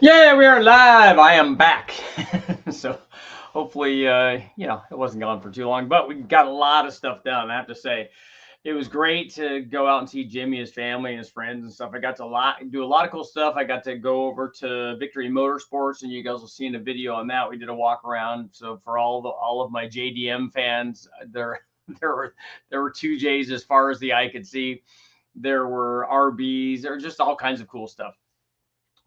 Yeah, we are live. I am back. So hopefully, it wasn't gone for too long, but we got a lot of stuff done. I have to say, it was great to go out and see Jimmy, his family, and his friends and stuff. I got to do a lot of cool stuff. I got to go over to Victory Motorsports, and you guys will see in the video on that. We did a walk around. So for all of my JDM fans, there were two J's as far as the eye could see. There were RBs. There were just all kinds of cool stuff.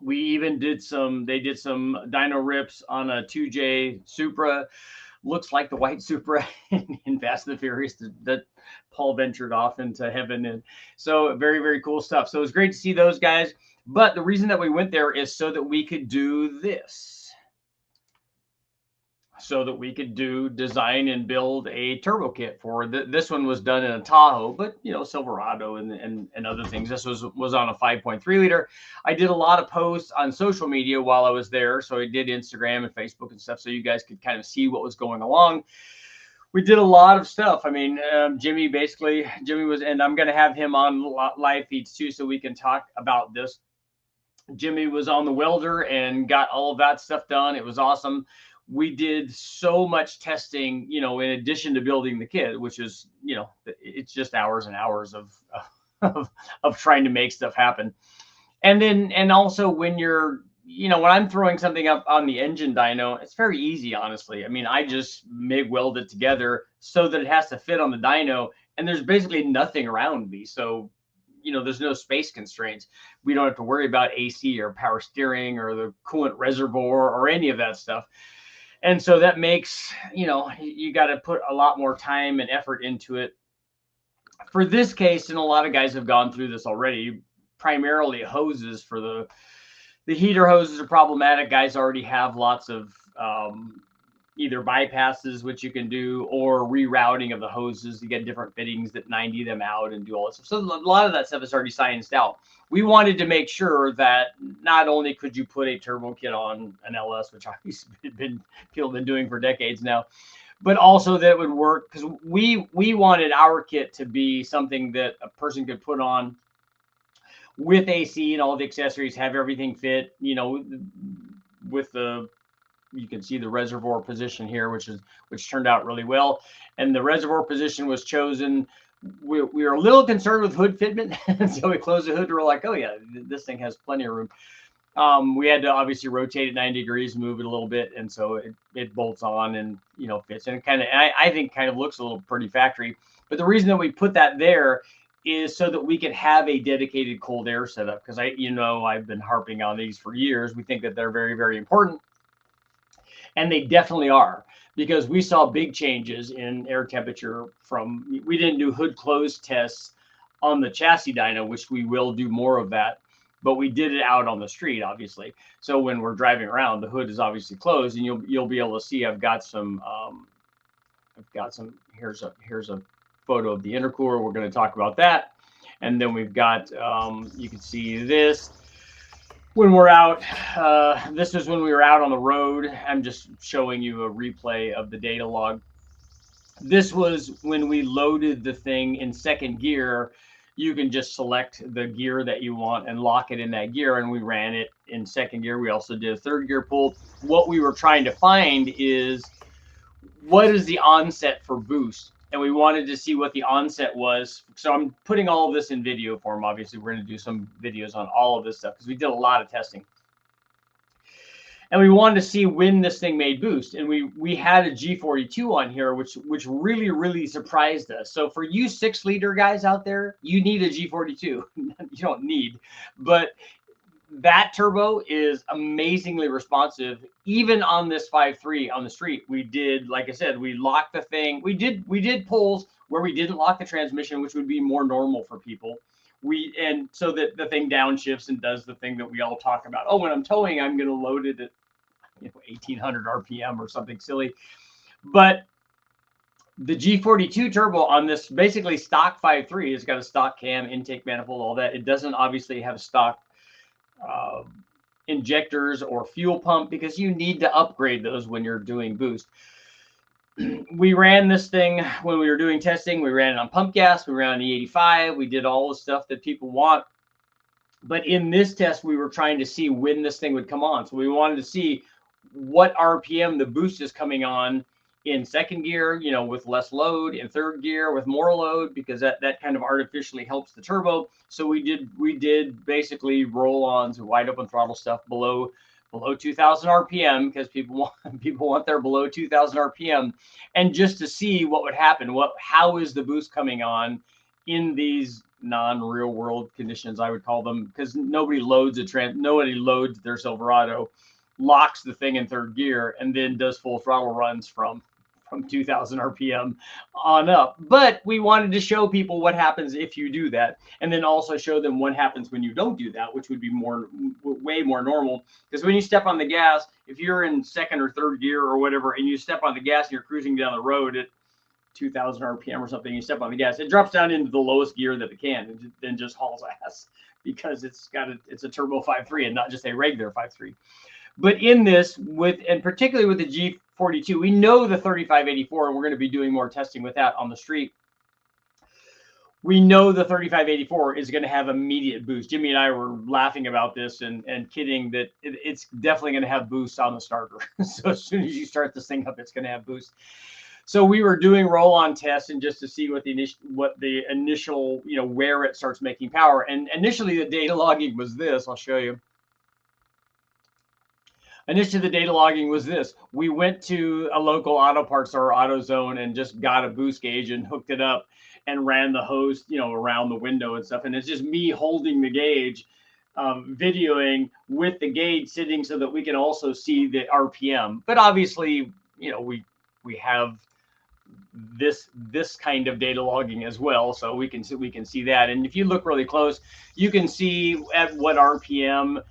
We even did they did some dyno rips on a 2J Supra. Looks like the white Supra in Fast and the Furious that Paul ventured off into heaven. And so very, very cool stuff. So it was great to see those guys. But the reason that we went there is so that we could do this. So that we could design and build a turbo kit for this one was done in a Tahoe, but Silverado and other things. This was on a 5.3 liter. I did a lot of posts on social media while I was there, so I did Instagram and Facebook and stuff, so you guys could kind of see what was going along. We did a lot of stuff. I mean, Jimmy was, and I'm going to have him on live feeds too, so we can talk about this. Jimmy was on the welder and got all of that stuff done. It was awesome. We did so much testing, in addition to building the kit, which is, it's just hours and hours of trying to make stuff happen. And also when you're, when I'm throwing something up on the engine dyno, it's very easy, honestly. I mean, I just MIG weld it together so that it has to fit on the dyno, and there's basically nothing around me. So, there's no space constraints. We don't have to worry about AC or power steering or the coolant reservoir or any of that stuff. And so that makes, you got to put a lot more time and effort into it. For this case, and a lot of guys have gone through this already, primarily hoses for the heater hoses are problematic. Guys already have lots of either bypasses, which you can do, or rerouting of the hoses. You get different fittings that 90 them out and do all this stuff. So a lot of that stuff is already scienced out. We wanted to make sure that not only could you put a turbo kit on an LS, which obviously people have been doing for decades now, but also that it would work, because we wanted our kit to be something that a person could put on with AC and all the accessories, have everything fit, with you can see the reservoir position here, which turned out really well. And the reservoir position was chosen. We were a little concerned with hood fitment, so we closed the hood. We're like, oh yeah, this thing has plenty of room. We had to obviously rotate it 90 degrees, move it a little bit, and so it bolts on and fits. And it I think kind of looks a little pretty factory. But the reason that we put that there is so that we could have a dedicated cold air setup, because I've been harping on these for years. We think that they're very, very important. And they definitely are, because we saw big changes in air temperature we didn't do hood close tests on the chassis dyno, which we will do more of that, but we did it out on the street, obviously. So when we're driving around, the hood is obviously closed, and you'll be able to see I've got some here's a photo of the intercooler. We're going to talk about that. And then we've got you can see this. When we're out, this is when we were out on the road. I'm just showing you a replay of the data log. This was when we loaded the thing in second gear. You can just select the gear that you want and lock it in that gear, and we ran it in second gear. We also did a third gear pull. What we were trying to find is, what is the onset for boost? And we wanted to see what the onset was. So I'm putting all of this in video form. Obviously, we're going to do some videos on all of this stuff, because we did a lot of testing. And we wanted to see when this thing made boost. And we had a G42 on here, which really, really surprised us. So for you 6-liter guys out there, you need a G42. You don't need, but that turbo is amazingly responsive, even on this 5.3 on the street. We did, like I said, we locked the thing. We did pulls where we didn't lock the transmission, which would be more normal for people. And so that the thing downshifts and does the thing that we all talk about. Oh, when I'm towing, I'm going to load it at 1800 RPM or something silly. But the G42 turbo on this basically stock 5.3 has got a stock cam, intake manifold, all that. It doesn't obviously have stock injectors or fuel pump, because you need to upgrade those when you're doing boost. We ran this thing when we were doing testing. We ran it on pump gas. We ran on E85. We did all the stuff that people want. But in this test, we were trying to see when this thing would come on. So we wanted to see what RPM the boost is coming on in second gear, you know, with less load, in third gear with more load, because that kind of artificially helps the turbo. So we did basically roll-ons and wide open throttle stuff below 2,000 RPM, because people want their below 2,000 RPM, and just to see what would happen. How is the boost coming on in these non-real world conditions, I would call them, because nobody loads their Silverado, locks the thing in third gear, and then does full throttle runs from 2,000 RPM on up. But we wanted to show people what happens if you do that, and then also show them what happens when you don't do that, which would be way more normal. Because when you step on the gas, if you're in second or third gear or whatever, and you step on the gas and you're cruising down the road at 2,000 RPM or something, you step on the gas, it drops down into the lowest gear that it can, and then just hauls ass, because it's a turbo 5.3 and not just a regular 5.3. But in this, and particularly with the G42, we know the 3584, and we're going to be doing more testing with that on the street. We know the 3584 is going to have immediate boost. Jimmy and I were laughing about this and kidding that it's definitely going to have boost on the starter. So as soon as you start this thing up, it's going to have boost. So we were doing roll-on tests, and just to see what the initial, you know, where it starts making power. And initially the data logging was this. I'll show you. Initially, the data logging was this. We went to a local auto parts store, AutoZone, and just got a boost gauge and hooked it up and ran the hose, you know, around the window and stuff. And it's just me holding the gauge, videoing with the gauge sitting so that we can also see the RPM. But obviously, you know, we have this kind of data logging as well, so we can see that. And if you look really close, you can see at what RPM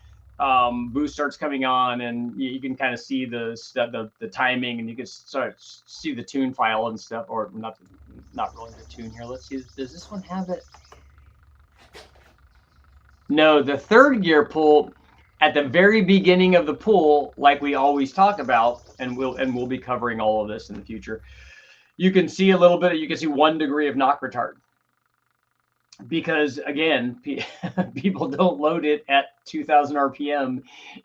boost starts coming on, and you can kind of see the timing, and you can start see the tune file and stuff, or not really the tune here. Let's see, does this one have it? No, the third gear pull at the very beginning of the pull, like we always talk about, and we'll be covering all of this in the future. You can see a little bit. You can see 1 degree of knock retard, because again, people don't load it at 2,000 RPM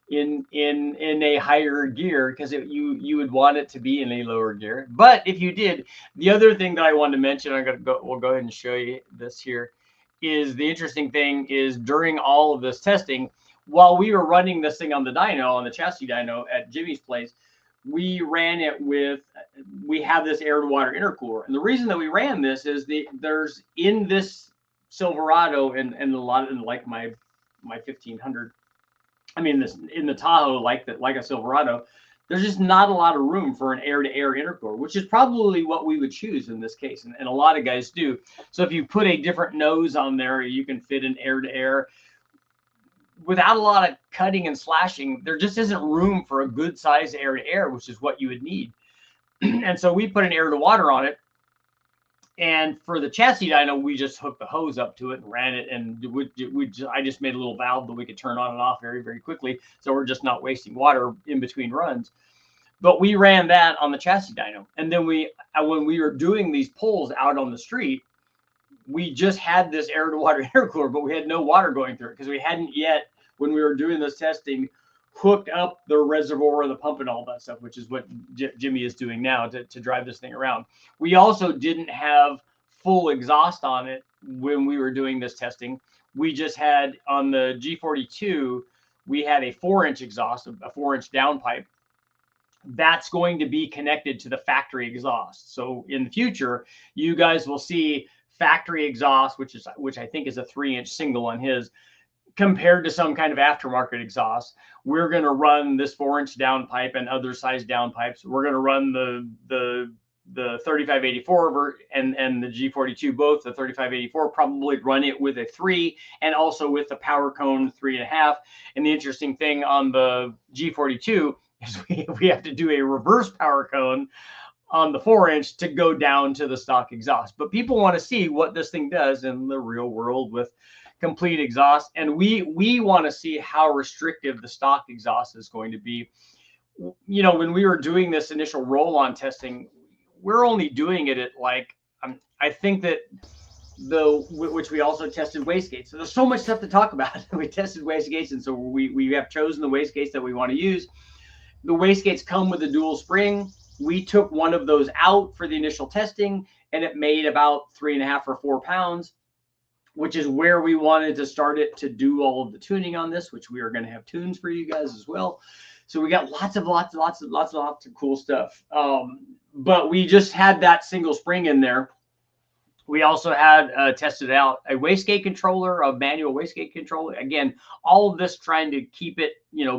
in a higher gear, because you would want it to be in a lower gear. But if you did, the other thing that I wanted to mention, we'll go ahead and show you this here, is the interesting thing is during all of this testing, while we were running this thing on the dyno, on the chassis dyno at Jimmy's place, we ran it with, we have this air to water intercooler. And the reason that we ran this is there's in this Silverado and a lot of, like my 1500, I mean, this in the Tahoe, like a Silverado, there's just not a lot of room for an air-to-air intercooler, which is probably what we would choose in this case, and a lot of guys do. So if you put a different nose on there, you can fit an air-to-air without a lot of cutting and slashing. There just isn't room for a good size air-to-air, which is what you would need. And so we put an air-to-water on it. And for the chassis dyno, we just hooked the hose up to it and ran it. And I just made a little valve that we could turn on and off very, very quickly. So we're just not wasting water in between runs. But we ran that on the chassis dyno. And then when we were doing these pulls out on the street, we just had this air to water intercooler, but we had no water going through it, because we hadn't yet, when we were doing this testing, hooked up the reservoir and the pump and all that stuff, which is what Jimmy is doing now to drive this thing around. We also didn't have full exhaust on it when we were doing this testing. We just had, on the G42, we had a 4-inch exhaust, a 4-inch downpipe. That's going to be connected to the factory exhaust. So in the future, you guys will see factory exhaust, which I think is a 3-inch single on his, compared to some kind of aftermarket exhaust. We're going to run this 4-inch downpipe and other size downpipes. We're going to run the 3584 and the G42, both the 3584, probably run it with a 3 and also with the power cone 3.5. And the interesting thing on the G42 is we have to do a reverse power cone on the 4-inch to go down to the stock exhaust. But people want to see what this thing does in the real world with complete exhaust, and we want to see how restrictive the stock exhaust is going to be. You know, when we were doing this initial roll-on testing, we're only doing it at, like, I think that which we also tested wastegates. So there's so much stuff to talk about. We tested wastegates, and so we have chosen the wastegates that we want to use. The wastegates come with a dual spring. We took one of those out for the initial testing, and it made about 3.5 or 4 pounds, which is where we wanted to start it to do all of the tuning on this, which we are going to have tunes for you guys as well. So we got lots of cool stuff. But we just had that single spring in there. We also had tested out a wastegate controller, a manual wastegate controller. Again, all of this trying to keep it,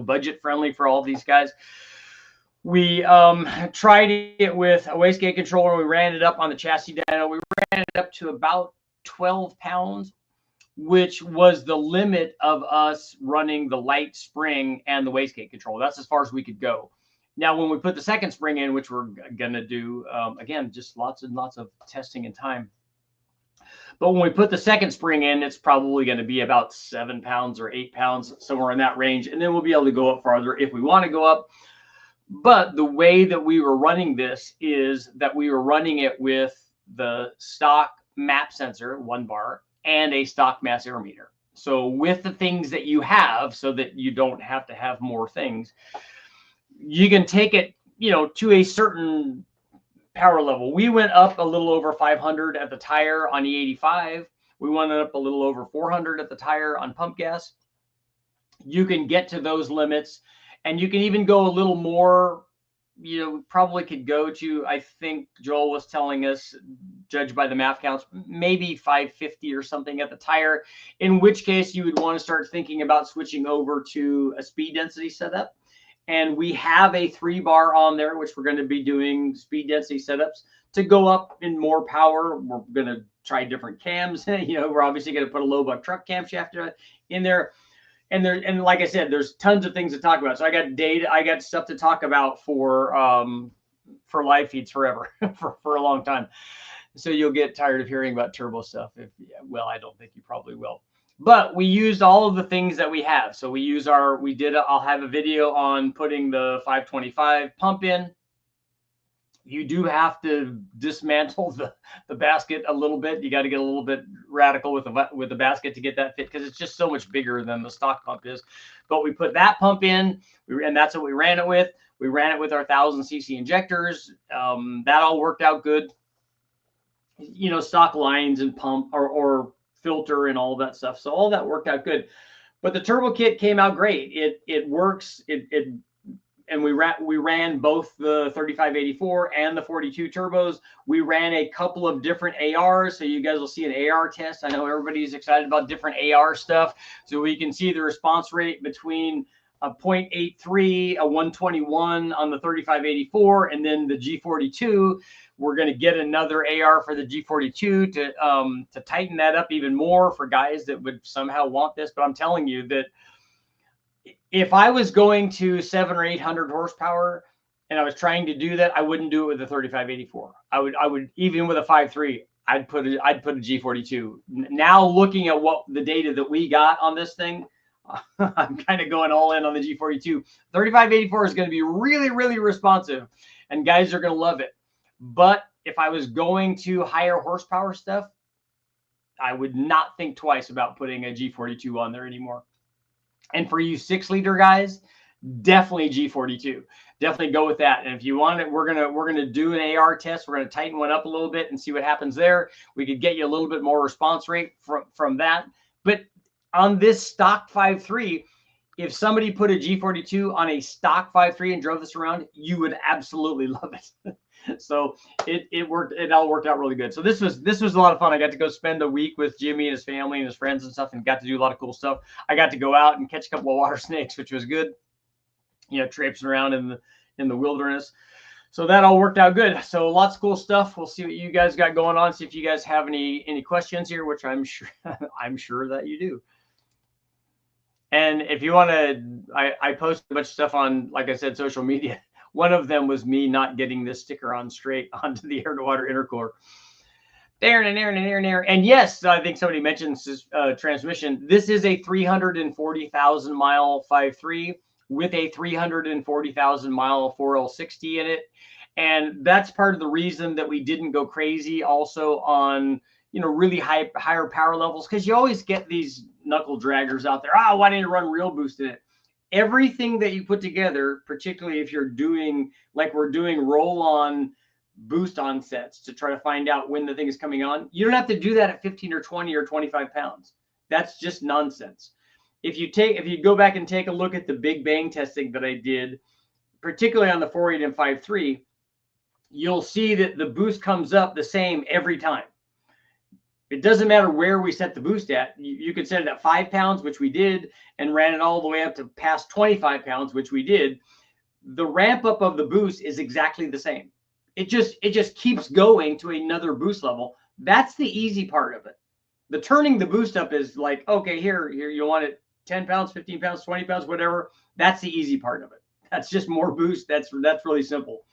budget friendly for all these guys. We tried it with a wastegate controller. We ran it up on the chassis dyno. We ran it up to about 12 pounds, which was the limit of us running the light spring and the wastegate controller. That's as far as we could go. Now, when we put the second spring in, which we're going to do, again, just lots and lots of testing and time. But when we put the second spring in, it's probably going to be about 7 pounds or 8 pounds, somewhere in that range. And then we'll be able to go up farther if we want to go up. But the way that we were running this is that we were running it with the stock map sensor, 1 bar, and a stock mass aerometer. So with the things that you have, so that you don't have to have more things, you can take it, to a certain power level. We went up a little over 500 at the tire on E85. We went up a little over 400 at the tire on pump gas. You can get to those limits, and you can even go a little more. Probably could go to, I think Joel was telling us, judged by the MAF counts, maybe 550 or something at the tire, in which case you would want to start thinking about switching over to a speed density setup. And we have a 3 bar on there, which we're going to be doing speed density setups to go up in more power. We're going to try different cams. We're obviously going to put a low buck truck camshaft in there. And like I said, there's tons of things to talk about. So I got data, I got stuff to talk about for live feeds forever, for a long time. So you'll get tired of hearing about turbo stuff. Well, I don't think you probably will. But we used all of the things that we have. So we use I'll have a video on putting the 525 pump in. You do have to dismantle the basket a little bit. You got to get a little bit radical with the basket to get that fit, because it's just so much bigger than the stock pump is. But we put that pump in, and that's what we ran it with. We ran it with our 1000cc injectors. That all worked out good. Stock lines and pump or filter and all that stuff. So all that worked out good. But the turbo kit came out great. It works. And we ran both the 3584 and the 42 turbos. We ran a couple of different ARs, so you guys will see an AR test. I know everybody's excited about different AR stuff, so we can see the response rate between a 0.83, a 121 on the 3584, and then the G42. We're going to get another AR for the G42 to tighten that up even more for guys that would somehow want this. But I'm telling you that if I was going to 700 or 800 horsepower and I was trying to do that, I wouldn't do it with the 3584. I would even with a 5.3, I'd put a G42. Now looking at what the data that we got on this thing, I'm kind of going all in on the G42. 3584 is going to be really, really responsive, and guys are going to love it. But if I was going to higher horsepower stuff, I would not think twice about putting a G42 on there anymore. And for you 6-liter guys, definitely G42. Definitely go with that. And if you want it, we're gonna do an AR test. We're gonna tighten one up a little bit and see what happens there. We could get you a little bit more response rate from that. But on this stock 5.3, if somebody put a G42 on a stock 5.3 and drove this around, you would absolutely love it. So it worked. It all worked out really good. So this was a lot of fun. I got to go spend a week with Jimmy and his family and his friends and stuff, and got to do a lot of cool stuff. I got to go out and catch a couple of water snakes, which was good. Traipsing around in the wilderness. So that all worked out good. So lots of cool stuff. We'll see what you guys got going on. See if you guys have any questions here, which I'm sure that you do. And if you want to, I posted a bunch of stuff on, like I said, social media. One of them was me not getting this sticker on straight onto the air-to-water intercooler. There. And yes, I think somebody mentioned this transmission. This is a 340,000 mile 5.3 with a 340,000 mile 4L60 in it. And that's part of the reason that we didn't go crazy also on you know, really higher power levels, because you always get these knuckle draggers out there. Ah, why didn't you run real boost in it? Everything that you put together, particularly if you're doing like we're doing roll-on boost onsets to try to find out when the thing is coming on, you don't have to do that at 15 or 20 or 25 pounds. That's just nonsense. If you go back and take a look at the big bang testing that I did, particularly on the 4.8 and 5.3, you'll see that the boost comes up the same every time. It doesn't matter where we set the boost at. You could set it at 5 pounds, which we did, and ran it all the way up to past 25 pounds, which we did. The ramp up of the boost is exactly the same. It just keeps going to another boost level. That's the easy part of it. The turning the boost up is like, okay, here you want it 10 pounds, 15 pounds, 20 pounds, whatever. That's the easy part of it. That's just more boost. That's really simple.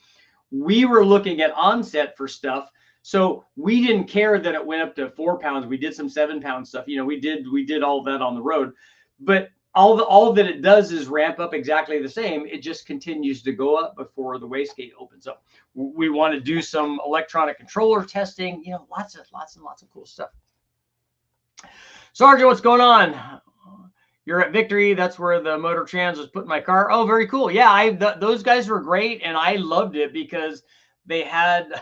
We were looking at onset for stuff, so we didn't care that it went up to 4 pounds. We did some 7-pound stuff. You know, we did all that on the road, but all that it does is ramp up exactly the same. It just continues to go up before the wastegate opens up. We want to do some electronic controller testing. You know, lots and lots of cool stuff. Sergeant, what's going on? You're at Victory. That's where the Motor Trans was put in my car. Oh, very cool. Yeah, those guys were great, and I loved it because they had,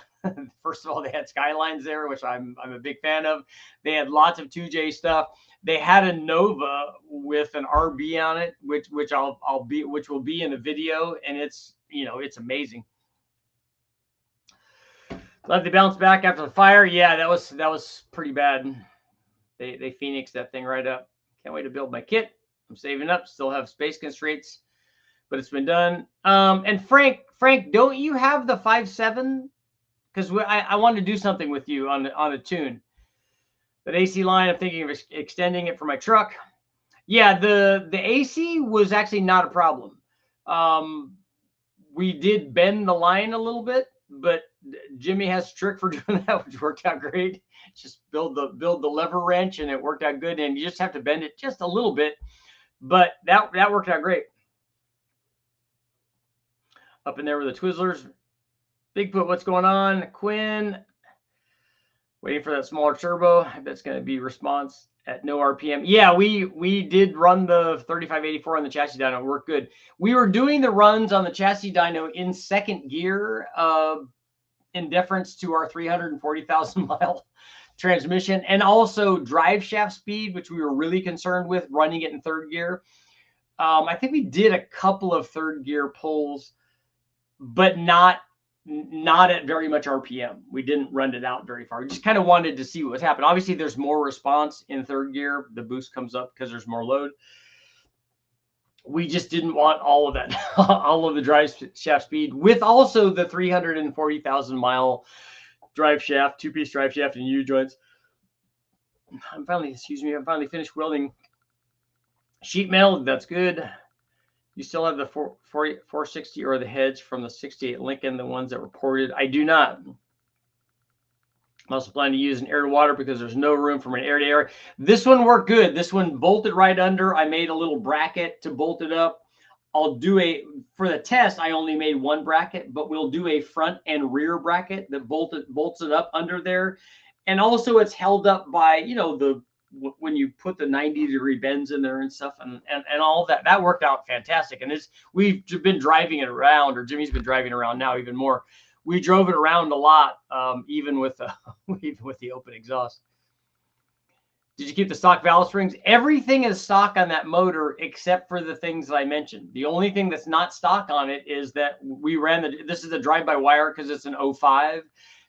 first of all, they had Skylines there, which I'm a big fan of. They had lots of 2J stuff. They had a Nova with an RB on it, which will be in the video, and it's, you know, it's amazing. Glad they bounced back after the fire. Yeah, that was pretty bad. They Phoenixed that thing right up. Can't wait to build my kit. I'm saving up. Still have space constraints, but it's been done. And Frank, don't you have the 5.7? Because I want to do something with you on a tune. That AC line, I'm thinking of extending it for my truck. Yeah, the AC was actually not a problem. We did bend the line a little bit, but Jimmy has a trick for doing that, which worked out great. Just build the lever wrench, and it worked out good. And you just have to bend it just a little bit, but that worked out great. Up in there with the Twizzlers. Bigfoot, what's going on? Quinn, waiting for that smaller turbo. I bet it's going to be response at no RPM. Yeah, we did run the 3584 on the chassis dyno. It worked good. We were doing the runs on the chassis dyno in second gear, in deference to our 340,000 mile transmission, and also drive shaft speed, which we were really concerned with running it in third gear. I think we did a couple of third gear pulls, but not at very much RPM. We didn't run it out very far. We just kind of wanted to see what was happening. Obviously, there's more response in third gear. The boost comes up because there's more load. We just didn't want all of that, all of the drive shaft speed, with also the 340,000 mile drive shaft, two-piece drive shaft and U joints. I'm finally finished welding sheet metal. That's good. You still have the 460 or the heads from the 68 Lincoln, the ones that were ported? I do not. I'm also planning to use an air to water because there's no room for an air to air. This one worked good. This one bolted right under. I made a little bracket to bolt it up. I'll do for the test, I only made one bracket, but we'll do a front and rear bracket that bolts it up under there. And also it's held up by, you know, when you put the 90-degree bends in there and stuff, and all of that. That worked out fantastic. And we've been driving it around, or Jimmy's been driving around now even more. We drove it around a lot, even with the open exhaust. Did you keep the stock valve springs? Everything is stock on that motor except for the things that I mentioned. The only thing that's not stock on it is that we ran this is a drive-by-wire because it's an 05.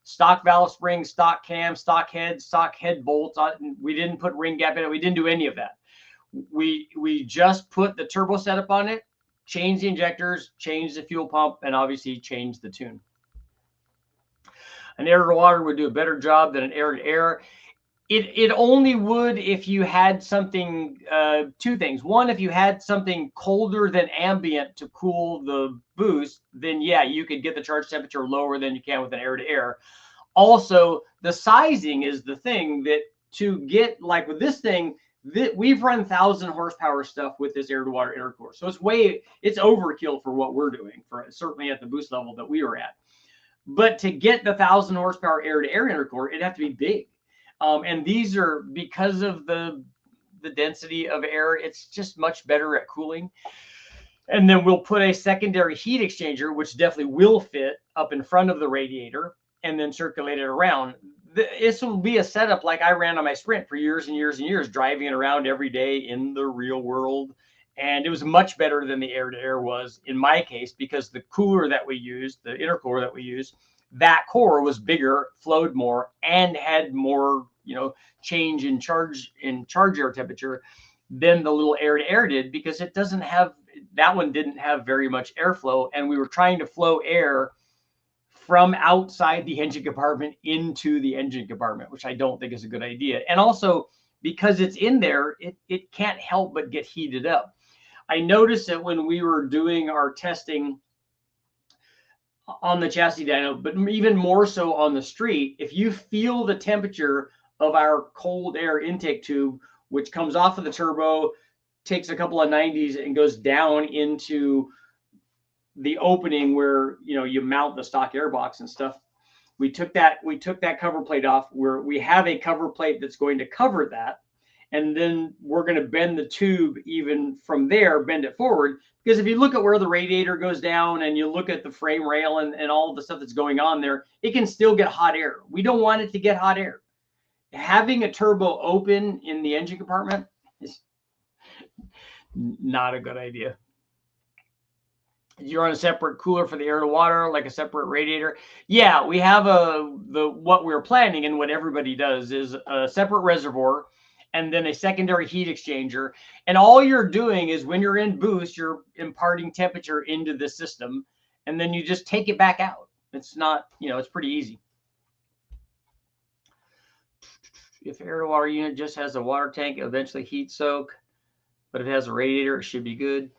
Stock valve springs, stock cam, stock head bolts. We didn't put ring gap in it. We didn't do any of that. We just put the turbo setup on it, changed the injectors, changed the fuel pump, and obviously changed the tune. An air to water would do a better job than an air to air. It only would if you had something, two things. One, if you had something colder than ambient to cool the boost, then yeah, you could get the charge temperature lower than you can with an air to air. Also, the sizing is the thing that to get, like with this thing, we've run 1,000 horsepower stuff with this air to water intercooler. So it's overkill for what we're doing, for certainly at the boost level that we were at. But to get the 1,000 horsepower air to air intercooler, it'd have to be big. And these are, because of the density of air, it's just much better at cooling. And then we'll put a secondary heat exchanger, which definitely will fit up in front of the radiator, and then circulate it around. This will be a setup like I ran on my Sprint for years and years and years, driving it around every day in the real world. And it was much better than the air-to-air was in my case, because the cooler that we used, the intercooler that we used, that core was bigger, flowed more, and had more, change in charge air temperature than the little air-to-air did, because it doesn't have, that one didn't have very much airflow, and we were trying to flow air from outside the engine compartment into the engine compartment, which I don't think is a good idea. And also, because it's in there, it can't help but get heated up. I noticed that when we were doing our testing on the chassis dyno, but even more so on the street, if you feel the temperature of our cold air intake tube, which comes off of the turbo, takes a couple of 90s and goes down into the opening where you mount the stock air box and stuff. We took that cover plate off, where we have a cover plate that's going to cover that, and then we're going to bend the tube even from there, bend it forward, because if you look at where the radiator goes down and you look at the frame rail and all of the stuff that's going on there, it can still get hot air. We don't want it to get hot air. Having a turbo open in the engine compartment is not a good idea. You're on a separate cooler for the air to water, like a separate radiator. Yeah, we have what we're planning, and what everybody does is a separate reservoir and then a secondary heat exchanger. And all you're doing is, when you're in boost, you're imparting temperature into the system, and then you just take it back out. It's not, it's pretty easy. If air to water unit just has a water tank, eventually heat soak, but if it has a radiator, it should be good.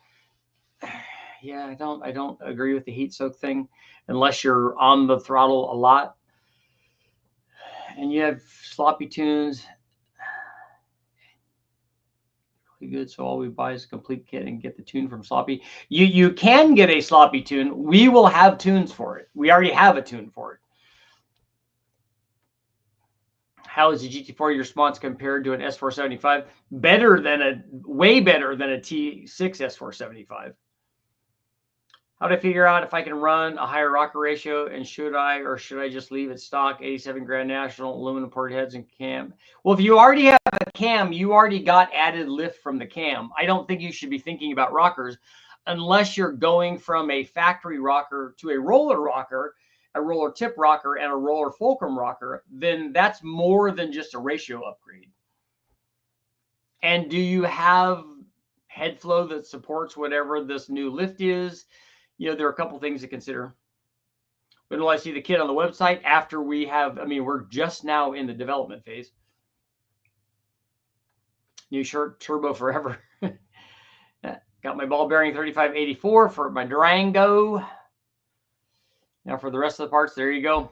Yeah, I don't agree with the heat soak thing unless you're on the throttle a lot and you have sloppy tunes. Really good. So all we buy is a complete kit and get the tune from sloppy. You can get a sloppy tune. We will have tunes for it. We already have a tune for it. How is the GT40 response compared to an S475? Way better than a T6 S475. How do I figure out if I can run a higher rocker ratio, and should I just leave it stock 87 Grand National aluminum port heads and cam? Well, if you already have a cam, you already got added lift from the cam. I don't think you should be thinking about rockers unless you're going from a factory rocker to a roller rocker, a roller tip rocker, and a roller fulcrum rocker. Then that's more than just a ratio upgrade. And do you have head flow that supports whatever this new lift is? There are a couple things to consider. When will I see the kit on the website? After we have, we're just now in the development phase. New shirt, turbo forever. Got my ball bearing 3584 for my Durango. Now for the rest of the parts, there you go.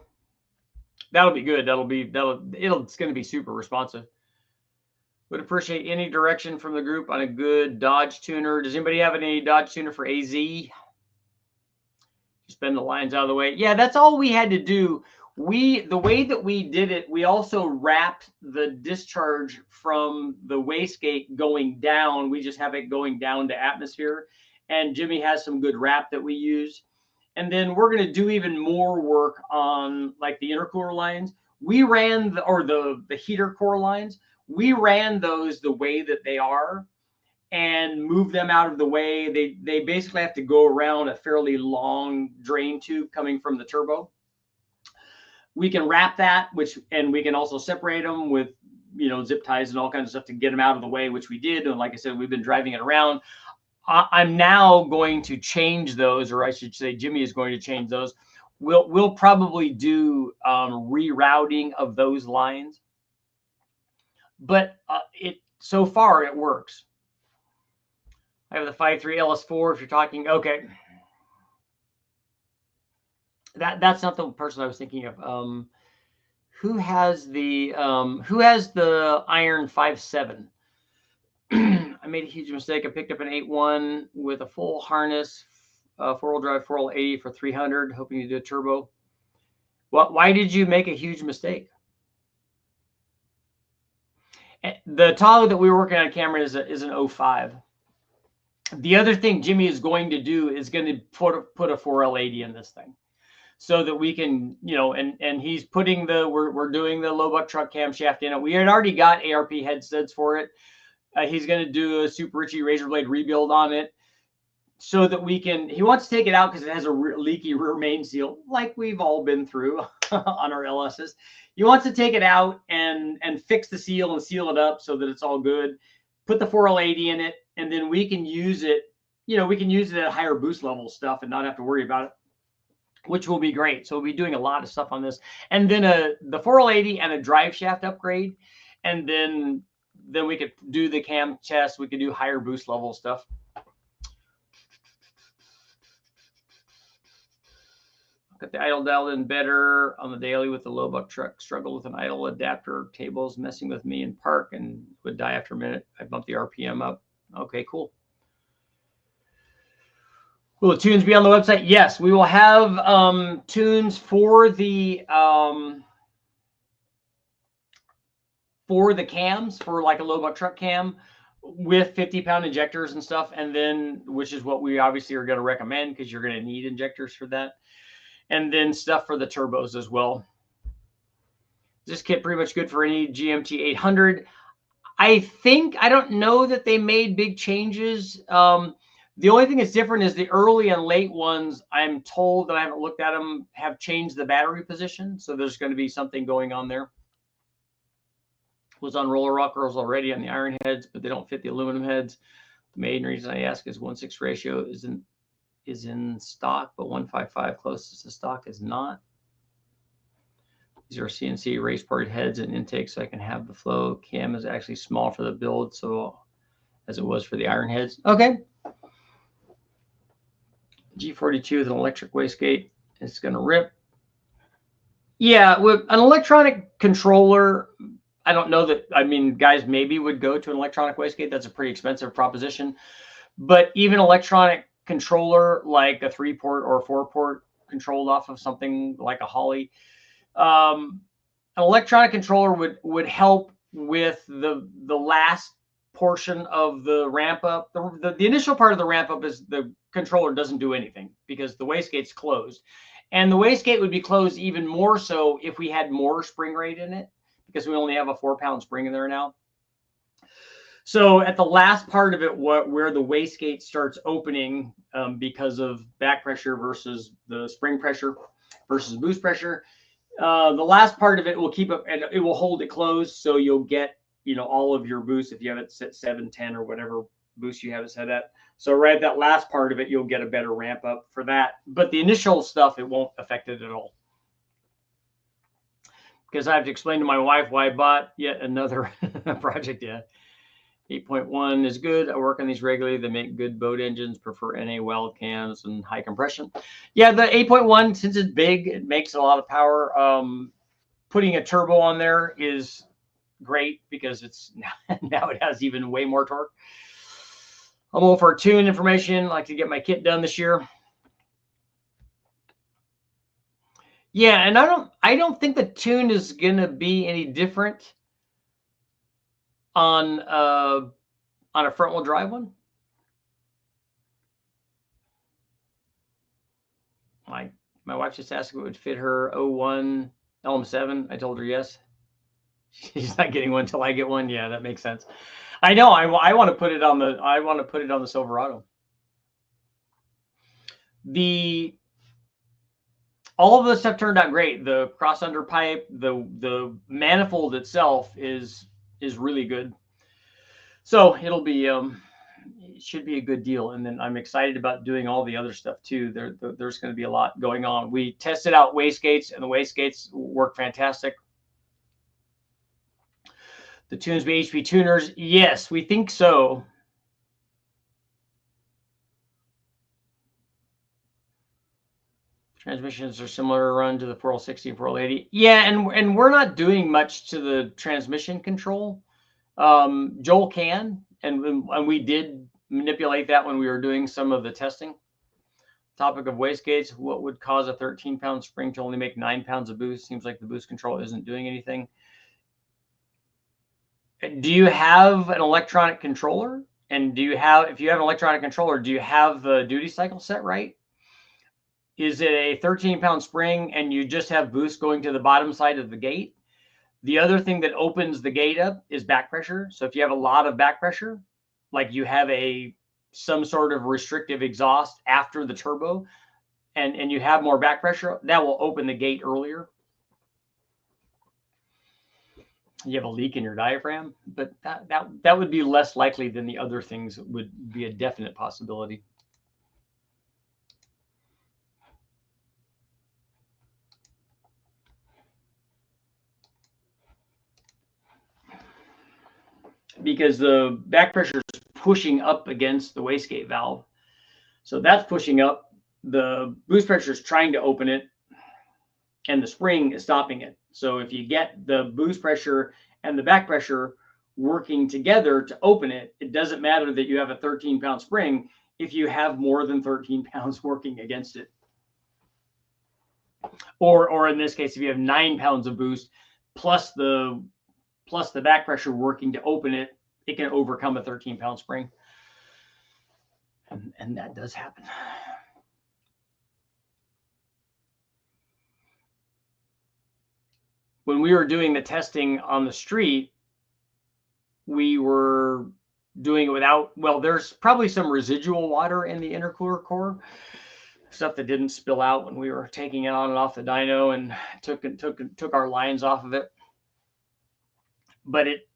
That'll be good. It's going to be super responsive. Would appreciate any direction from the group on a good Dodge tuner. Does anybody have any Dodge tuner for AZ? Just bend the lines out of the way. Yeah, that's all we had to do. The way that we did it, we also wrapped the discharge from the wastegate going down. We just have it going down to atmosphere. And Jimmy has some good wrap that we use. And then we're going to do even more work on like the intercooler lines. We ran the heater core lines. We ran those the way that they are and move them out of the way. They basically have to go around a fairly long drain tube coming from the turbo. We can wrap that, and we can also separate them with, zip ties and all kinds of stuff to get them out of the way, which we did. And like I said, we've been driving it around. I'm now going to change those, or I should say Jimmy is going to change those. We'll probably do rerouting of those lines. But so far it works. I have the 5.3 LS4 if you're talking. Okay. That's not the person I was thinking of. Who has the Iron 5.7? I made a huge mistake. I picked up an 8.1 with a full harness, four-wheel drive 480 for 300, hoping to do a turbo. Why did you make a huge mistake? the Tahoe that we were working on camera is an 05. The other thing Jimmy is going to do is going to put a 4L80 in this thing, so that we can, you know, and he's putting we're doing the low buck truck camshaft in it. We had already got ARP head studs for it. He's going to do a Super Richie razor blade rebuild on it, so that we can, he wants to take it out because it has a leaky rear main seal, like we've all been through on our LSs. He wants to take it out and fix the seal and seal it up so that it's all good. Put the 4L80 in it, and then we can use it, you know, we can use it at higher boost level stuff and not have to worry about it, which will be great. So we'll be doing a lot of stuff on this. And then the 4L80 and a drive shaft upgrade. And then we could do the cam test. We could do higher boost level stuff. Got the idle dialed in better on the daily with the low buck truck. Struggled with an idle adapter. Tables messing with me in park and would die after a minute. I bumped the RPM up. Okay, cool. Will the tunes be on the website? Yes, we will have tunes for the cams, for like a low buck truck cam with 50-pound injectors and stuff, and then, which is what we obviously are going to recommend because you're going to need injectors for that. And then stuff for the turbos as well. This kit pretty much good for any GMT 800. I don't know that they made big changes. The only thing that's different is the early and late ones, I'm told, that I haven't looked at them, have changed the battery position. So there's going to be something going on there. Was on roller rockers already on the iron heads, but they don't fit the aluminum heads. The main reason I ask is 1:6 ratio is in stock, but 155 closest to stock is not. These are CNC race part heads and intakes, so I can have the flow. Cam is actually small for the build, so as it was for the iron heads. Okay. G42 with an electric wastegate. It's going to rip. Yeah, with an electronic controller, I don't know that, I mean, guys maybe would go to an electronic wastegate. That's a pretty expensive proposition. But even electronic controller, like a 3-port or a 4-port controlled off of something like a Holly, an electronic controller would help with the last portion of the ramp up. The initial part of the ramp up is the controller doesn't do anything because the wastegate's closed. And the wastegate would be closed even more so if we had more spring rate in it, because we only have a 4-pound spring in there now. So at the last part of it, where the wastegate starts opening because of back pressure versus the spring pressure versus boost pressure, the last part of it will keep it, and it will hold it closed, so you'll get, you know, all of your boost if you have it set 710 or whatever boost you have it set at. So right at that last part of it, you'll get a better ramp up for that. But the initial stuff, it won't affect it at all. Because I have to explain to my wife why I bought yet another project. Yeah. 8.1 is good. I work on these regularly. They make good boat engines, prefer NA weld cams and high compression. Yeah, the 8.1, since it's big, it makes a lot of power. Putting a turbo on there is great because it's now it has even way more torque. I'm all for tune information. Like to get my kit done this year. Yeah, and I don't think the tune is gonna be any different on a front wheel drive one. My wife just asked if it would fit her 01 LM7. I told her yes. She's not getting one until I get one. Yeah, that makes sense. I know. I want to put it on the Silverado. All of this stuff turned out great. The cross under pipe, the manifold itself is really good. So it'll be it should be a good deal. And then I'm excited about doing all the other stuff too. There's going to be a lot going on. We tested out wastegates, and the wastegates work fantastic. The tunes be HP tuners. Yes, we think so. Transmissions are similar run to the 4L60 and 4L80. Yeah, and we're not doing much to the transmission control. Joel can, and we did manipulate that when we were doing some of the testing. Topic of wastegates: what would cause a 13-pound spring to only make 9 pounds of boost? Seems like the boost control isn't doing anything. Do you have an electronic controller? And do you have, if you have an electronic controller, do you have the duty cycle set right? Is it a 13-pound spring and you just have boost going to the bottom side of the gate? The other thing that opens the gate up is back pressure. So if you have a lot of back pressure, like you have some sort of restrictive exhaust after the turbo, and you have more back pressure, that will open the gate earlier. You have a leak in your diaphragm, but that would be less likely than the other things. Would be a definite possibility. Because the back pressure is pushing up against the wastegate valve. So that's pushing up. The boost pressure is trying to open it, and the spring is stopping it. So if you get the boost pressure and the back pressure working together to open it, it doesn't matter that you have a 13-pound spring if you have more than 13 pounds working against it. Or in this case, if you have 9 pounds of boost plus the back pressure working to open it, it can overcome a 13-pound spring. And that does happen. When we were doing the testing on the street, we were doing it without, well, there's probably some residual water in the intercooler core, stuff that didn't spill out when we were taking it on and off the dyno and took our lines off of it. But it,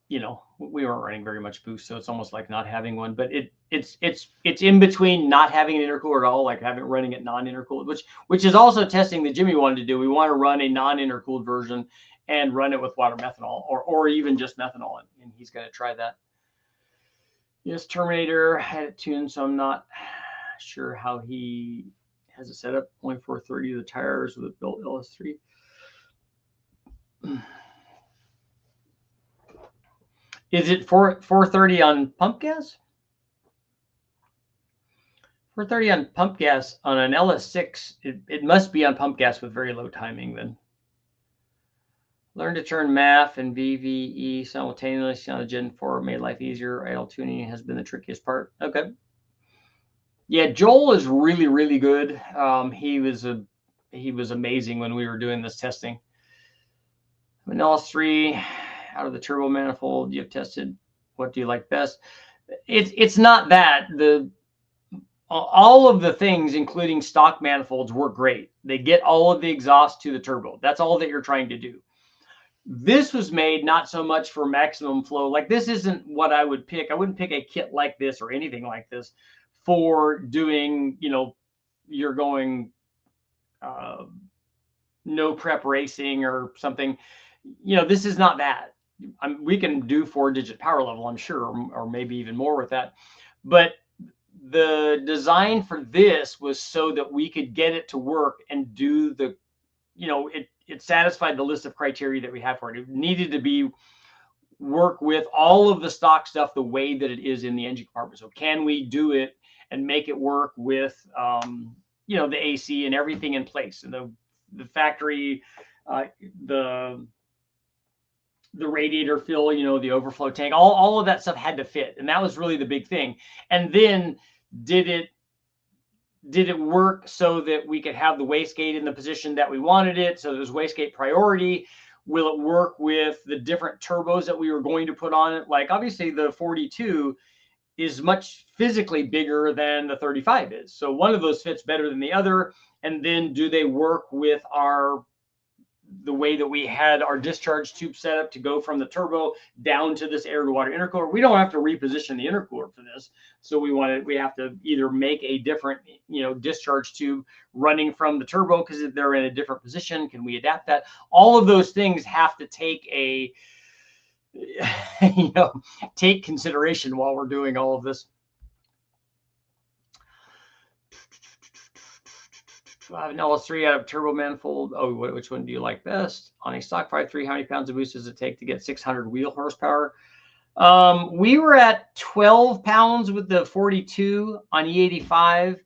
you know, we weren't running very much boost, so it's almost like not having one. But it's in between not having an intercooler at all, like running it non-intercooled, which is also testing that Jimmy wanted to do. We want to run a non-intercooled version and run it with water methanol, or even just methanol, and he's going to try that. Yes, Terminator had it tuned, so I'm not sure how he has it set up. Only 430 the tires with a built LS3. Is it 430 on pump gas? 430 on pump gas on an LS6. It must be on pump gas with very low timing then. Learn to turn MAF and VVE simultaneously on a Gen 4 made life easier. Idle tuning has been the trickiest part. Okay. Yeah, Joel is really, really good. He was amazing when we were doing this testing. An LS3 out of the turbo manifold, you have tested. What do you like best? It's not that. All of the things, including stock manifolds, work great. They get all of the exhaust to the turbo. That's all that you're trying to do. This was made not so much for maximum flow. Like, this isn't what I would pick. I wouldn't pick a kit like this or anything like this for doing, you know, you're going no prep racing or something. You know, this is not that. We can do 4-digit power level, I'm sure, or maybe even more with that. But the design for this was so that we could get it to work and do the, you know, it satisfied the list of criteria that we have for it. It needed to work with all of the stock stuff the way that it is in the engine compartment. So can we do it and make it work with, you know, the AC and everything in place, and the factory, the radiator fill, you know, the overflow tank, all of that stuff had to fit. And that was really the big thing. And then did it work so that we could have the wastegate in the position that we wanted it? So there's wastegate priority. Will it work with the different turbos that we were going to put on it? Like, obviously the 42 is much physically bigger than the 35 is. So one of those fits better than the other. And then do they work with the way that we had our discharge tube set up to go from the turbo down to this air to water intercooler? We don't have to reposition the intercooler for this. So we have to either make a different, you know, discharge tube running from the turbo because they're in a different position. Can we adapt that? All of those things have to take you know, take consideration while we're doing all of this. An LS3 out of turbo manifold. Oh, which one do you like best? On a stock 5.3, how many pounds of boost does it take to get 600 wheel horsepower? We were at 12 pounds with the 42 on E85,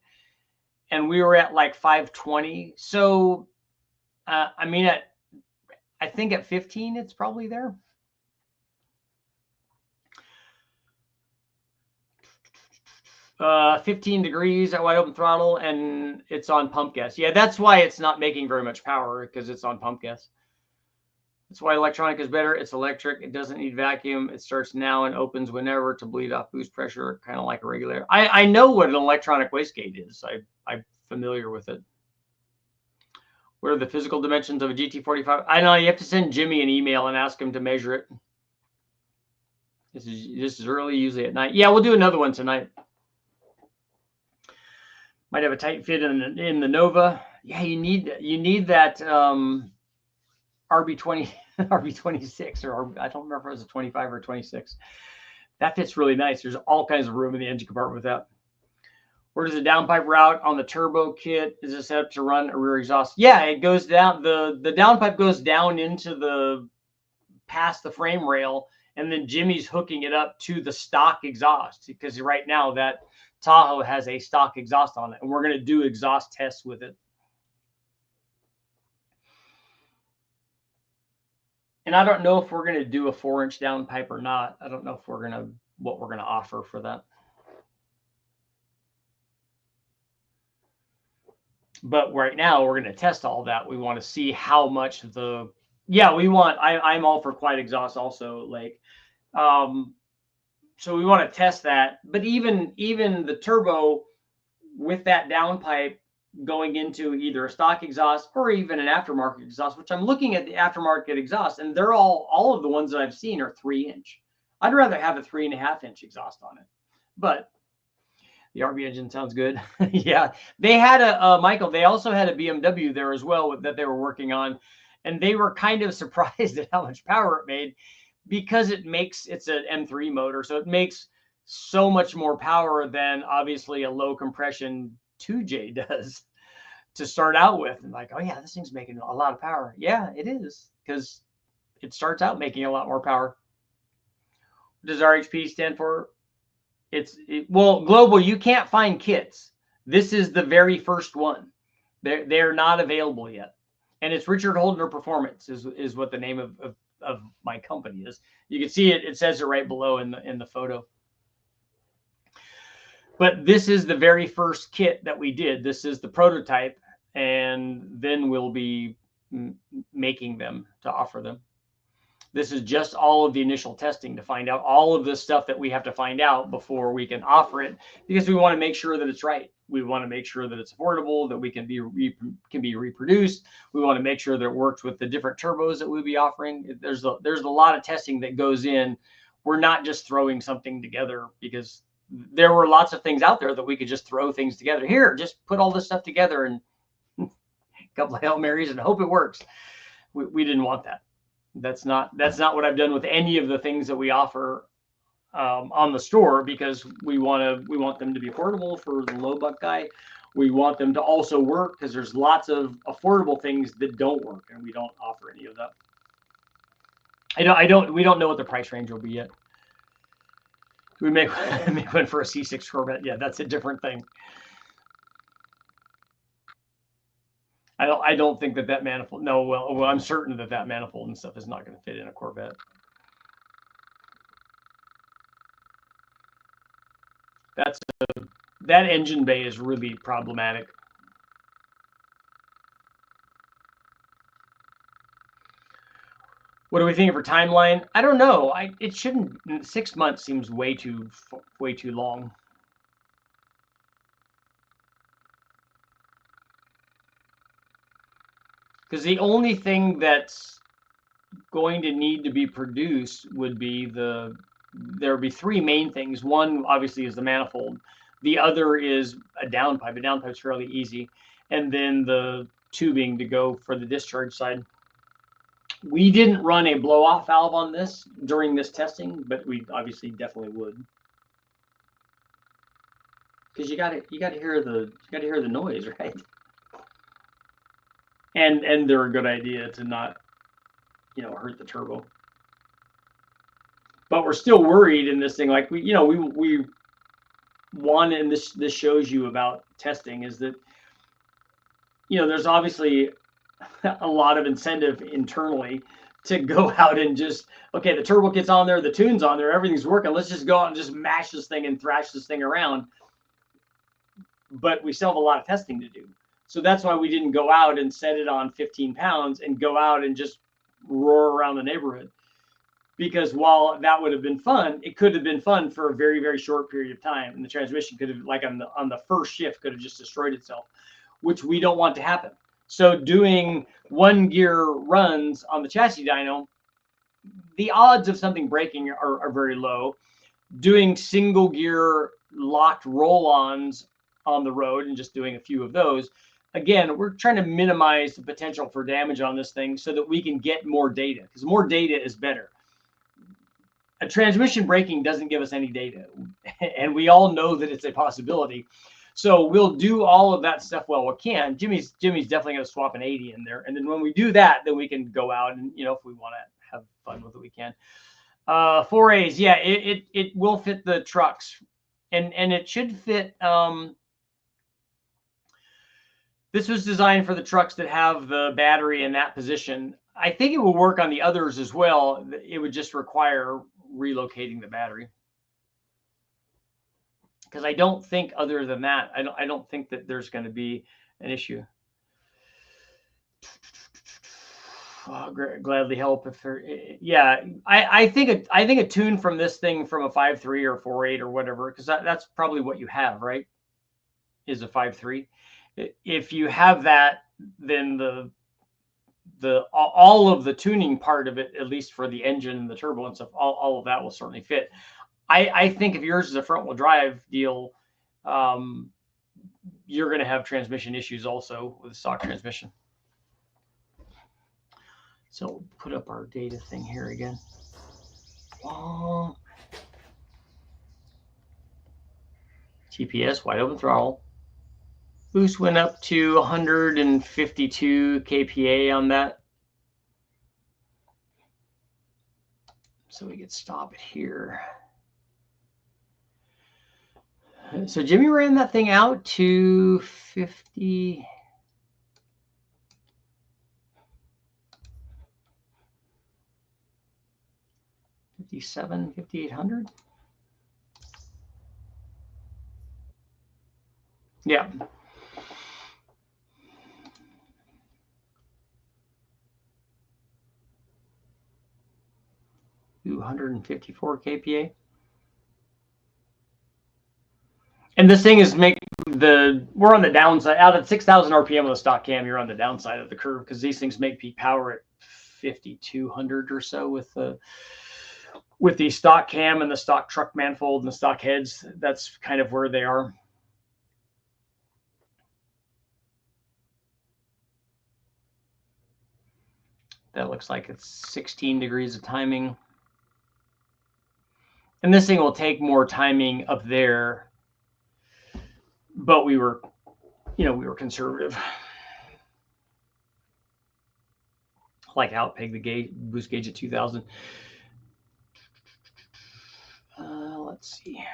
and we were at like 520. So, I mean, I think at 15, it's probably there. 15 degrees at wide open throttle, and it's on pump gas. Yeah, that's why it's not making very much power, because it's on pump gas. That's why electronic is better. It's electric. It doesn't need vacuum. It starts now and opens whenever to bleed off boost pressure, kind of like a regulator. I know what an electronic wastegate is. I'm familiar with it. What are the physical dimensions of a GT45? I know you have to send Jimmy an email and ask him to measure it. This is early, usually at night. Yeah, we'll do another one tonight. Might have a tight fit in the Nova. Yeah, you need that RB20, RB26, or I don't remember if it was a 25 or 26. That fits really nice. There's all kinds of room in the engine compartment with that. Where does the downpipe route on the turbo kit? Is it set up to run a rear exhaust? Yeah, it goes down. The downpipe goes down into past the frame rail, and then Jimmy's hooking it up to the stock exhaust, because right now that Tahoe has a stock exhaust on it, and we're going to do exhaust tests with it. And I don't know if we're going to do a 4-inch downpipe or not. I don't know if what we're going to offer for that. But right now we're going to test all that. We want to see how much I'm all for quiet exhaust also, like, so we want to test that. But even the turbo with that downpipe going into either a stock exhaust or even an aftermarket exhaust, which I'm looking at the aftermarket exhaust, and they're all of the ones that I've seen are 3-inch. I'd rather have a 3.5-inch exhaust on it, but the RB engine sounds good. Yeah, they had Michael. They also had a BMW there as well that they were working on, and they were kind of surprised at how much power it made, because it's an M3 motor, so it makes so much more power than obviously a low compression 2J does to start out with. And like, oh yeah, this thing's making a lot of power. Yeah, it is, because it starts out making a lot more power. What does RHP stand for? Well, global. You can't find kits. This is the very first one. They're not available yet, and it's Richard Holdener Performance is what the name of my company is. You can see it. It says it right below in the photo. But this is the very first kit that we did. This is the prototype, and then we'll be making them to offer them. This is just all of the initial testing to find out all of the stuff that we have to find out before we can offer it, because we want to make sure that it's right. We want to make sure that it's affordable, that we can be reproduced. We want to make sure that it works with the different turbos that we'll be offering. There's a lot of testing that goes in. We're not just throwing something together, because there were lots of things out there that we could just throw things together. Here, just put all this stuff together and a couple of Hail Marys and hope it works. We didn't want that. That's not what I've done with any of the things that we offer on the store, because we want them to be affordable for the low buck guy. We want them to also work, because there's lots of affordable things that don't work, and we don't offer any of that. We don't know what the price range will be yet. We make one for a C6 Corvette. Yeah, that's a different thing. I don't think that manifold. No, well, I'm certain that manifold and stuff is not going to fit in a Corvette. That engine bay is really problematic. What are we thinking for timeline? I don't know. It shouldn't. 6 months seems way too long. Because the only thing that's going to need to be produced would be there would be 3 main things. One obviously is the manifold. The other is a downpipe. A downpipe's fairly easy, and then the tubing to go for the discharge side. We didn't run a blow-off valve on this during this testing, but we obviously definitely would, because you got to hear the noise, right? And they're a good idea to not, hurt the turbo. But we're still worried in this thing. Like we want, and this shows you about testing, is that there's obviously a lot of incentive internally to go out and just, okay, the turbo kit's on there, the tune's on there, everything's working. Let's just go out and just mash this thing and thrash this thing around. but we still have a lot of testing to do. So that's why we didn't go out and set it on 15 pounds and go out and just roar around the neighborhood. Because while that would have been fun, it could have been fun for a very, very short period of time. And the transmission could have, like on the first shift, could have just destroyed itself, which we don't want to happen. So doing 1 gear runs on the chassis dyno, the odds of something breaking are very low. Doing single gear locked roll-ons on the road and just doing a few of those, again, we're trying to minimize the potential for damage on this thing so that we can get more data, because more data is better. A transmission breaking doesn't give us any data, and we all know that it's a possibility. So we'll do all of that stuff while we can. Jimmy's definitely going to swap an 80 in there, and then when we do that, then we can go out and, you know, if we want to have fun with it, we can. 4As, yeah, it will fit the trucks, and it should fit. This was designed for the trucks that have the battery in that position. I think it will work on the others as well. It would just require relocating the battery, because I don't think, other than that, I don't think that there's going to be an issue. I'll gladly help if there. Yeah, I think a tune from this thing from a 5.3 or 4.8 or whatever, because that's probably what you have, right? Is a 5.3. If you have that, then all of the tuning part of it, at least for the engine and the turbo and stuff, all of that will certainly fit. I think if yours is a front wheel drive deal, you're going to have transmission issues also with the stock transmission. So we'll put up our data thing here again. TPS, wide open throttle. Boost went up to 152 kPa on that. So we could stop it here. So Jimmy ran that thing out to 50. 5,800. Yeah. Ooh, 154 kPa. And this thing is we're on the downside. Out at 6,000 RPM on the stock cam, you're on the downside of the curve, because these things make peak power at 5,200 or so with the stock cam and the stock truck manifold and the stock heads. That's kind of where they are. That looks like it's 16 degrees of timing. And this thing will take more timing up there, but we were conservative. Like how it pegged the boost gauge at 2,000. Let's see.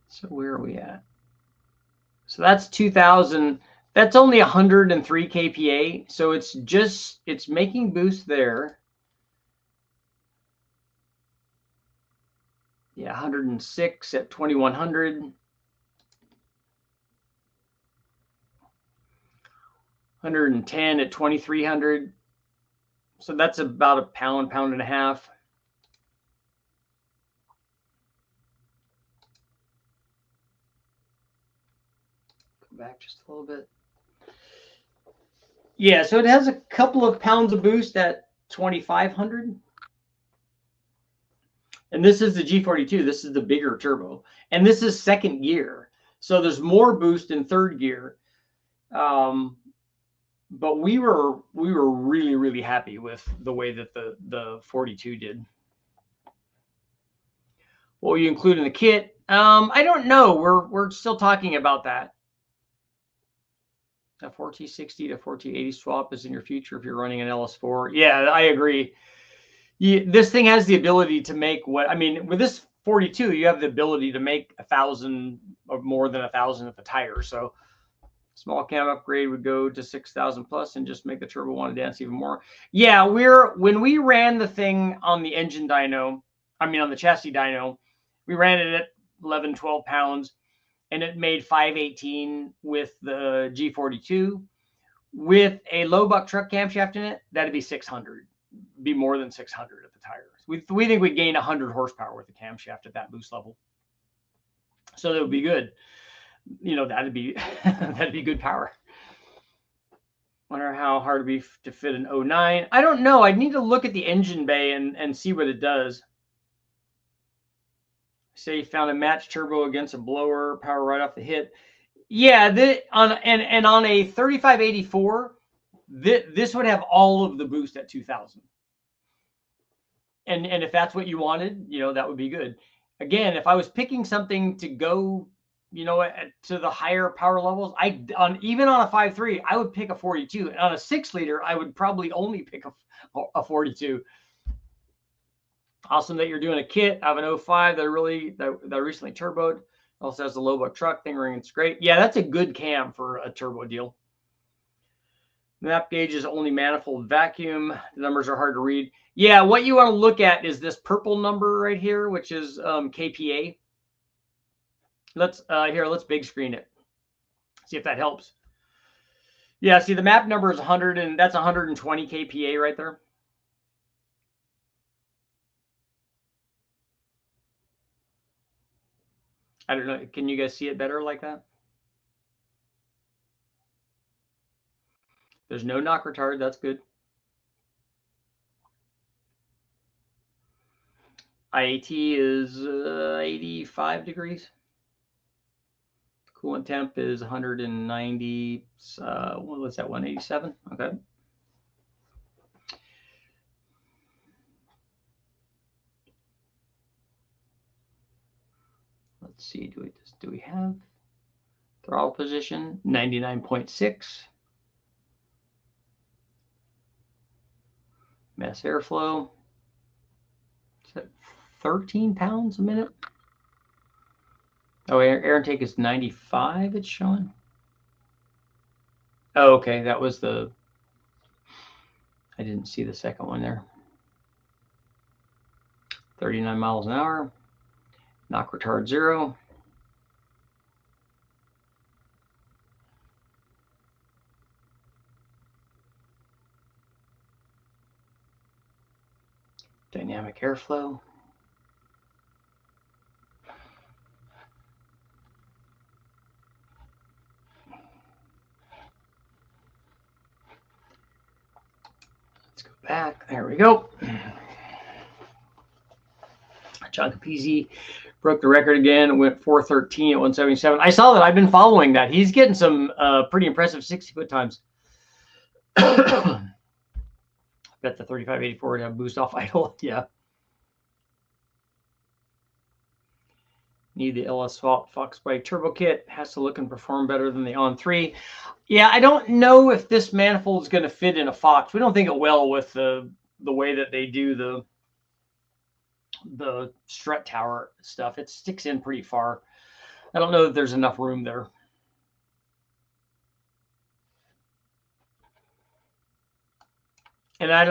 So where are we at? So that's 2,000. That's only 103 kPa. So it's making boost there. Yeah, 106 at 2,100. 110 at 2,300. So that's about a pound and a half. Go back just a little bit. Yeah, so it has a couple of pounds of boost at 2,500. And this is the G42. This is the bigger turbo. And this is second gear. So there's more boost in third gear. But we were really, really happy with the way that the 42 did. What will you include in the kit? I don't know. We're still talking about that. A 4T60 to 4T80 swap is in your future if you're running an LS4. Yeah, I agree. This thing has the ability to make with this 42, you have the ability to make 1,000 or more than 1,000 at the tire. So Small cam upgrade would go to 6,000 plus and just make the turbo want to dance even more. Yeah, when we ran the thing on the engine dyno, I mean on the chassis dyno, we ran it at 11, 12 pounds, and it made 518 with the G42. With a low buck truck camshaft in it, that'd be 600, be more than 600 at the tires. We think we'd gain 100 horsepower with the camshaft at that boost level. So that would be good. You know, that'd be that'd be good power. Wonder how hard it'd be to fit an 09. I don't know. I'd need to look at the engine bay and see what it does. Say you found a match turbo against a blower, power right off the hit. Yeah, on a 3584, this would have all of the boost at 2000. And if that's what you wanted, you know, that would be good. Again, if I was picking something to go, you know, to the higher power levels, even on a 5.3, I would pick a 42. And on a 6-liter, I would probably only pick a 42. Awesome that you're doing a kit. I have an 05 that recently turboed. Also has the low buck truck thing ring. It's great. Yeah, that's a good cam for a turbo deal. Map gauge is only manifold vacuum. The numbers are hard to read. Yeah, what you want to look at is this purple number right here, which is KPA. Let's big screen it. See if that helps. Yeah, see the map number is 100, and that's 120 KPA right there. I don't know. Can you guys see it better like that? There's no knock retard. That's good. IAT is 85 degrees. Coolant temp is 190. What's that? 187. Okay. Let's see. Do we have throttle position? 99.6. Mass airflow. Is that 13 pounds a minute? Oh, air intake is 95, it's showing. Oh, okay. That was I didn't see the second one there. 39 miles an hour. Knock retard 0. Dynamic airflow. Let's go back. There we go. John Capizzi broke the record again. Went 413 at 177. I saw that. I've been following that. He's getting some pretty impressive 60-foot times. I bet the 3584 would have boost off idle. Yeah. Need the LS Fox Bike turbo kit. Has to look and perform better than the On 3. Yeah, I don't know if this manifold is going to fit in a Fox. We don't think it will with the way that they do the strut tower stuff. It sticks in pretty far. I don't know that there's enough room there. And I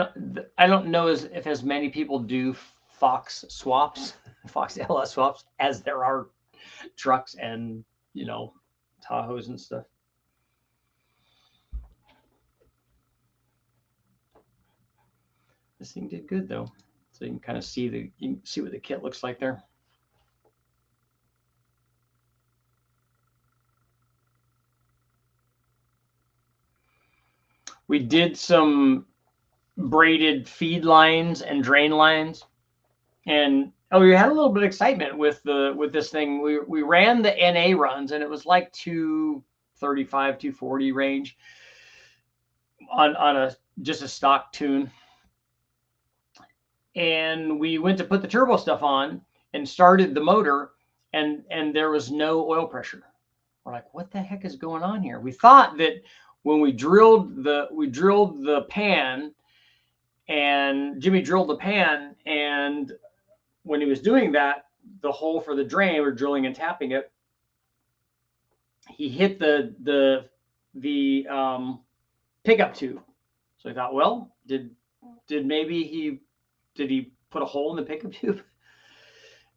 don't know if as many people do Fox swaps, Fox LS swaps, as there are trucks and, you know, Tahoes and stuff. This thing did good though. So you can kind of see what the kit looks like there. We did some braided feed lines and drain lines, and we had a little bit of excitement with this thing. We ran the NA runs, and it was like 235, 240 range on just a stock tune. And we went to put the turbo stuff on and started the motor, and there was no oil pressure. We're like, what the heck is going on here? We thought that when we drilled the pan, and Jimmy drilled the pan, and when he was doing that, the hole for the drain, we're drilling and tapping it, he hit the the pickup tube. So I thought, well, did maybe he put a hole in the pickup tube?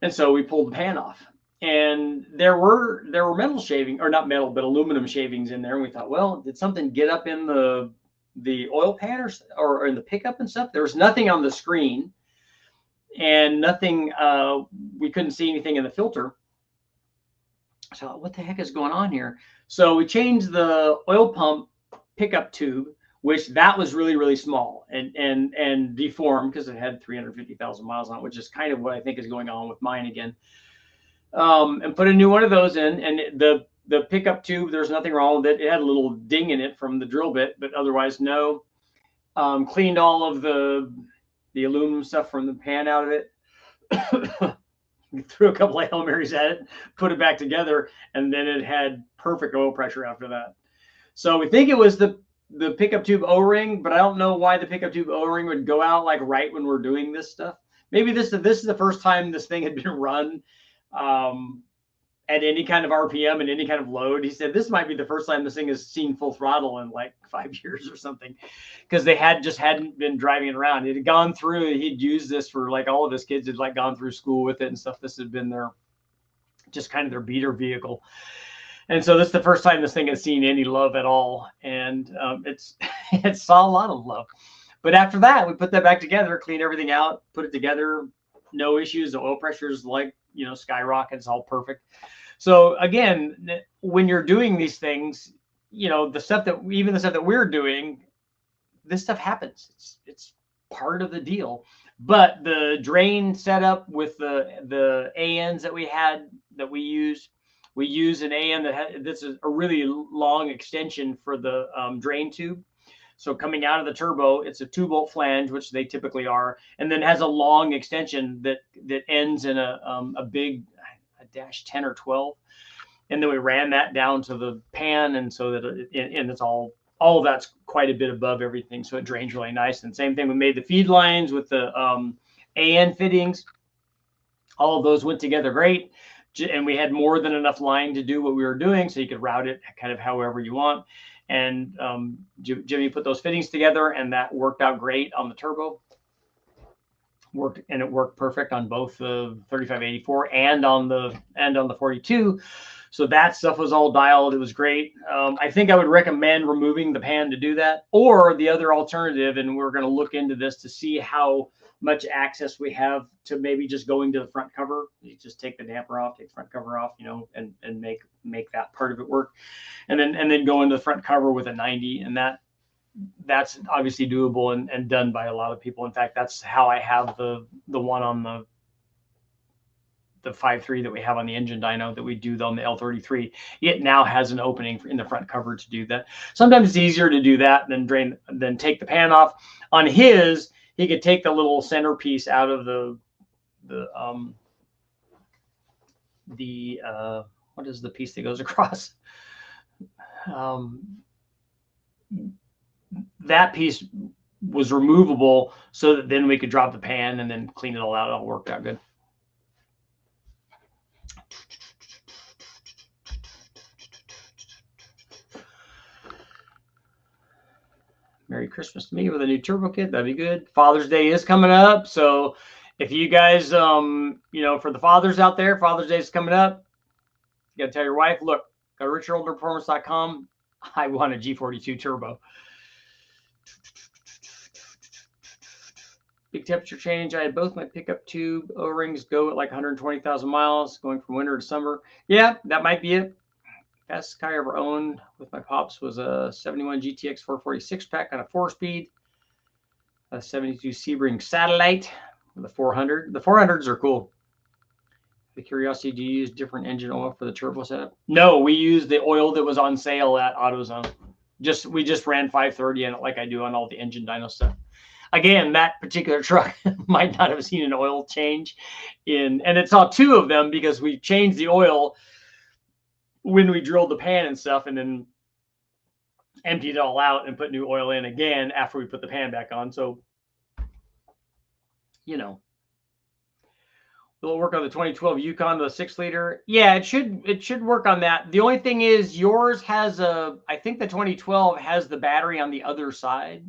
And so we pulled the pan off, and there were metal shaving, or not metal, but aluminum shavings in there. And we thought, well, did something get up in the oil pan or in the pickup and stuff? There was nothing on the screen, and nothing. We couldn't see anything in the filter. So what the heck is going on here? So we changed the oil pump pickup tube, which that was really, really small and deformed because it had 350,000 miles on it, which is kind of what I think is going on with mine again. And put a new one of those in, and the pickup tube, there's nothing wrong with it. It had a little ding in it from the drill bit, but otherwise no. Cleaned all of the aluminum stuff from the pan out of it. Threw a couple of Hail Marys at it, put it back together, and then it had perfect oil pressure after that. So we think it was the pickup tube O-ring, but I don't know why the pickup tube O-ring would go out like right when we're doing this stuff. Maybe this is the first time this thing had been run at any kind of RPM and any kind of load. He said this might be the first time this thing has seen full throttle in like 5 years or something, because they hadn't been driving it around. It had gone through, he'd used this for, like, all of his kids had like gone through school with it and stuff. This had been their just kind of their beater vehicle. And so this is the first time this thing has seen any love at all. And it saw a lot of love. But after that, we put that back together, cleaned everything out, put it together, no issues. The oil pressure is like, skyrockets, all perfect. So again, when you're doing these things, the stuff that we're doing, this stuff happens. It's part of the deal. But the drain setup with the ANs that we use an AN this is a really long extension for the drain tube. So coming out of the turbo, it's a 2-bolt flange, which they typically are, and then has a long extension that ends in a big dash 10 or 12. And then we ran that down to the pan, and so that and it's all of that's quite a bit above everything, so it drains really nice. And same thing, we made the feed lines with the AN fittings. All of those went together great, and we had more than enough line to do what we were doing, so you could route it kind of however you want. And Jimmy put those fittings together, and that worked out great on the turbo. It worked perfect on both the 3584 and on the 42. So that stuff was all dialed. It was great. I think I would recommend removing the pan to do that, or the other alternative, and we're going to look into this to see how much access we have to maybe just going to the front cover. You just take the damper off, take the front cover off, and make that part of it work, and then go into the front cover with a 90, and that's obviously doable and done by a lot of people. In fact, that's how I have the one on the 5.3 that we have on the engine dyno that we do on the L33. It now has an opening in the front cover to do that. Sometimes it's easier to do that than take the pan off. On his, he could take the little centerpiece out of what is the piece that goes across? That piece was removable so that then we could drop the pan and then clean it all out. It all worked out good. Merry Christmas to me with a new turbo kit. That'd be good. Father's Day is coming up. So if you guys, for the fathers out there, Father's Day is coming up. You got to tell your wife, look, go to RICHARDHOLDENERPERFORMANCE.com. I want a G42 turbo. Big temperature change. I had both my pickup tube O-rings go at like 120,000 miles going from winter to summer. Yeah, that might be it. Fastest car I ever owned with my pops was a 71 GTX 446 pack on a 4-speed, a 72 Sebring Satellite with a 400. The 400s are cool. The curiosity, do you use different engine oil for the turbo setup? No, we used the oil that was on sale at AutoZone. We just ran 530 in it like I do on all the engine dyno stuff. Again, that particular truck might not have seen an oil change and it saw 2 of them because we changed the oil when we drilled the pan and stuff, and then emptied it all out and put new oil in again after we put the pan back on. So, It'll work on the 2012 Yukon, the 6-liter. Yeah, it should work on that. The only thing is yours has I think the 2012 has the battery on the other side.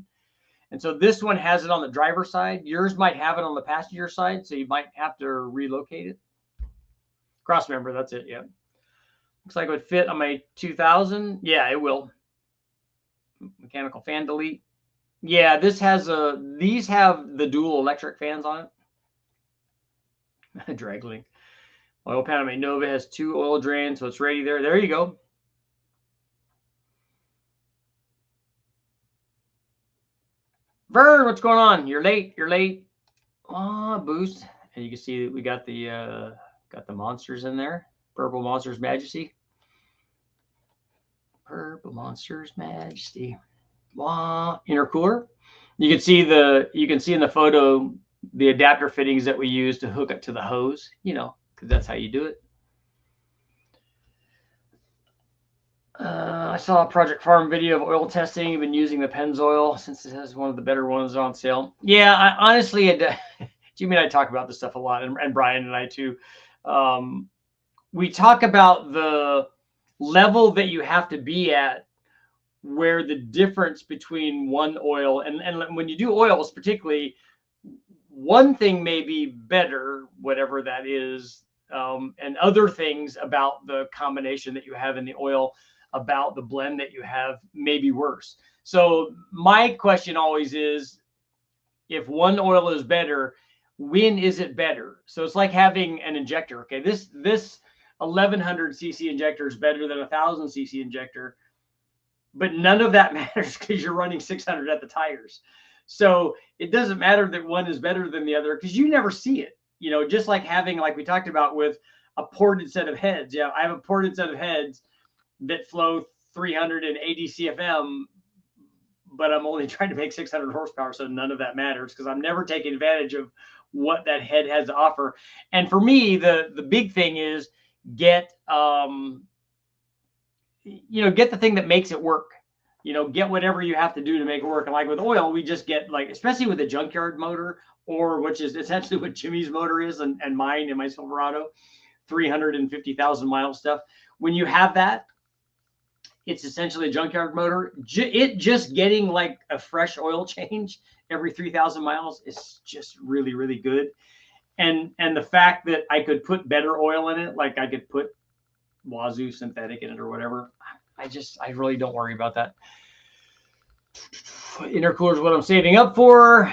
And so this one has it on the driver's side. Yours might have it on the passenger side, so you might have to relocate it. Cross member, that's it, yeah. Looks like it would fit on my 2000. Yeah, it will. Mechanical fan delete. Yeah, these have the dual electric fans on it. Drag link. Oil pan on my Nova has 2 oil drains, so it's ready there. There you go. Vern, what's going on? You're late. You're late. Boost. And you can see that we got the monsters in there. Purple Monsters Majesty. Purple Monsters Majesty. Intercooler. You can see in the photo the adapter fittings that we use to hook it to the hose, you know, because that's how you do it. I saw a Project Farm video of oil testing. You've been using the Pennzoil since it has one of the better ones on sale. Yeah, I honestly, Jimmy and I talk about this stuff a lot, and Brian and I too. We talk about the level that you have to be at, where the difference between one oil and when you do oils, particularly, one thing may be better, whatever that is, and other things about the combination that you have in the oil, about the blend that you have, may be worse. So my question always is, if one oil is better, when is it better? So it's like having an injector. Okay, this 1100 cc injector is better than a 1000 cc injector, but none of that matters because you're running 600 at the tires. So it doesn't matter that one is better than the other because you never see it. You know, just like having, like we talked about with a ported set of heads. Yeah, I have a ported set of heads that flow 380 CFM, but I'm only trying to make 600 horsepower. So none of that matters because I'm never taking advantage of what that head has to offer. And for me, the big thing is get the thing that makes it work. You know, get whatever you have to do to make it work. And like with oil, we just get, like, especially with a junkyard motor, or which is essentially what Jimmy's motor is and mine and my Silverado, 350,000 mile stuff. When you have that, it's essentially a junkyard motor. It just getting like a fresh oil change every 3,000 miles is just really, really good. And the fact that I could put better oil in it, like I could put Wazoo synthetic in it or whatever, I really don't worry about that. Intercooler is what I'm saving up for.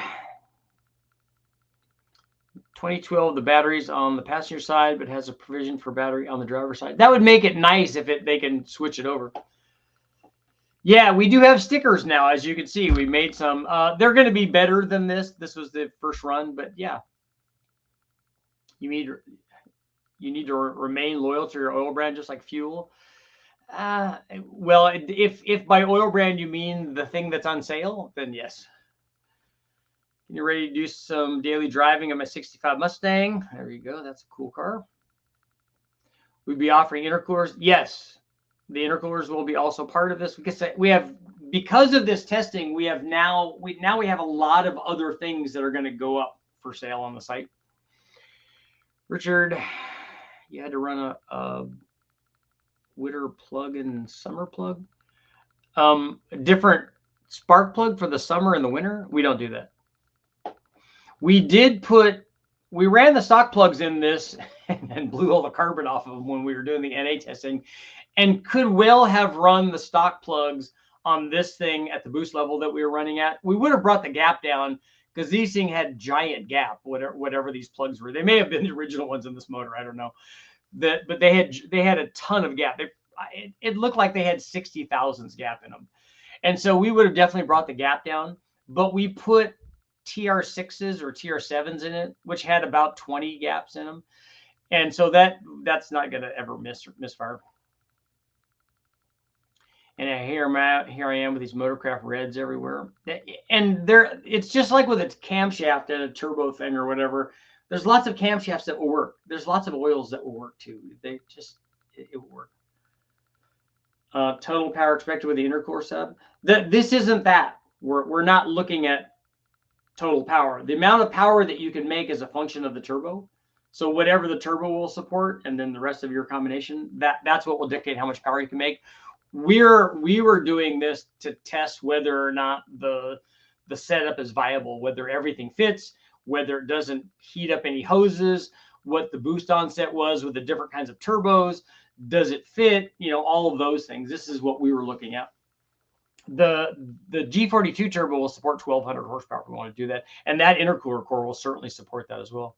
2012, the battery's on the passenger side, but has a provision for battery on the driver's side. That would make it nice if they can switch it over. Yeah, we do have stickers now, as you can see. We made some. They're going to be better than this. This was the first run, but yeah. You need to remain loyal to your oil brand, just like fuel. Well, if by oil brand you mean the thing that's on sale, then yes. You're ready to do some daily driving of my 65 Mustang. There you go. That's a cool car. We'd be offering intercoolers. Yes, the intercoolers will be also part of this. Because of this testing, we have now we have a lot of other things that are going to go up for sale on the site. Richard, you had to run a winter plug and summer plug. A different spark plug for the summer and the winter. We don't do that. We ran the stock plugs in this and blew all the carbon off of them when we were doing the NA testing, and could well have run the stock plugs on this thing at the boost level that we were running at. We would have brought the gap down because these things had giant gap, whatever these plugs were. They may have been the original ones in this motor. I don't know. But they had a ton of gap. It looked like they had 60 thousandths gap in them. And so we would have definitely brought the gap down, but we put TR6s or TR7s in it, which had about 20 gaps in them. And so that's not going to ever misfire. And here I am with these Motorcraft reds everywhere. And it's just like with a camshaft and a turbo thing or whatever. There's lots of camshafts that will work. There's lots of oils that will work too. It will work. Total power expected with the intercooler sub. This isn't that. We're not looking at total power. The amount of power that you can make is a function of the turbo. So whatever the turbo will support, and then the rest of your combination, that's what will dictate how much power you can make. We were doing this to test whether or not the setup is viable, whether everything fits, whether it doesn't heat up any hoses, what the boost onset was with the different kinds of turbos, does it fit, you know, all of those things. This is what we were looking at. The G42 turbo will support 1200 horsepower if we want to do that, and that intercooler core will certainly support that as well.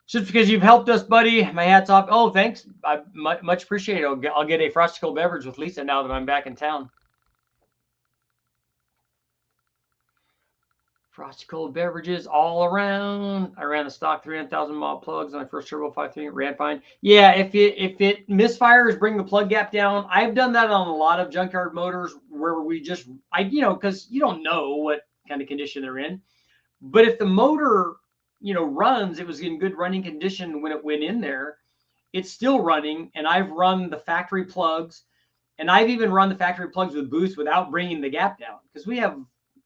Just because you've helped us, buddy, my hat's off. Oh, thanks. I much appreciate it. I'll get a frosty cold beverage with Lisa now that I'm back in town. Frosty cold beverages all around. I ran the stock 300,000 mile plugs on my first turbo 5.3. Ran fine. Yeah, if it misfires, bring the plug gap down. I've done that on a lot of junkyard motors where we just, you know, because you don't know what kind of condition they're in. But if the motor, you know, runs, it was in good running condition when it went in there, it's still running. And I've run the factory plugs, and I've even run the factory plugs with boost without bringing the gap down, because we have,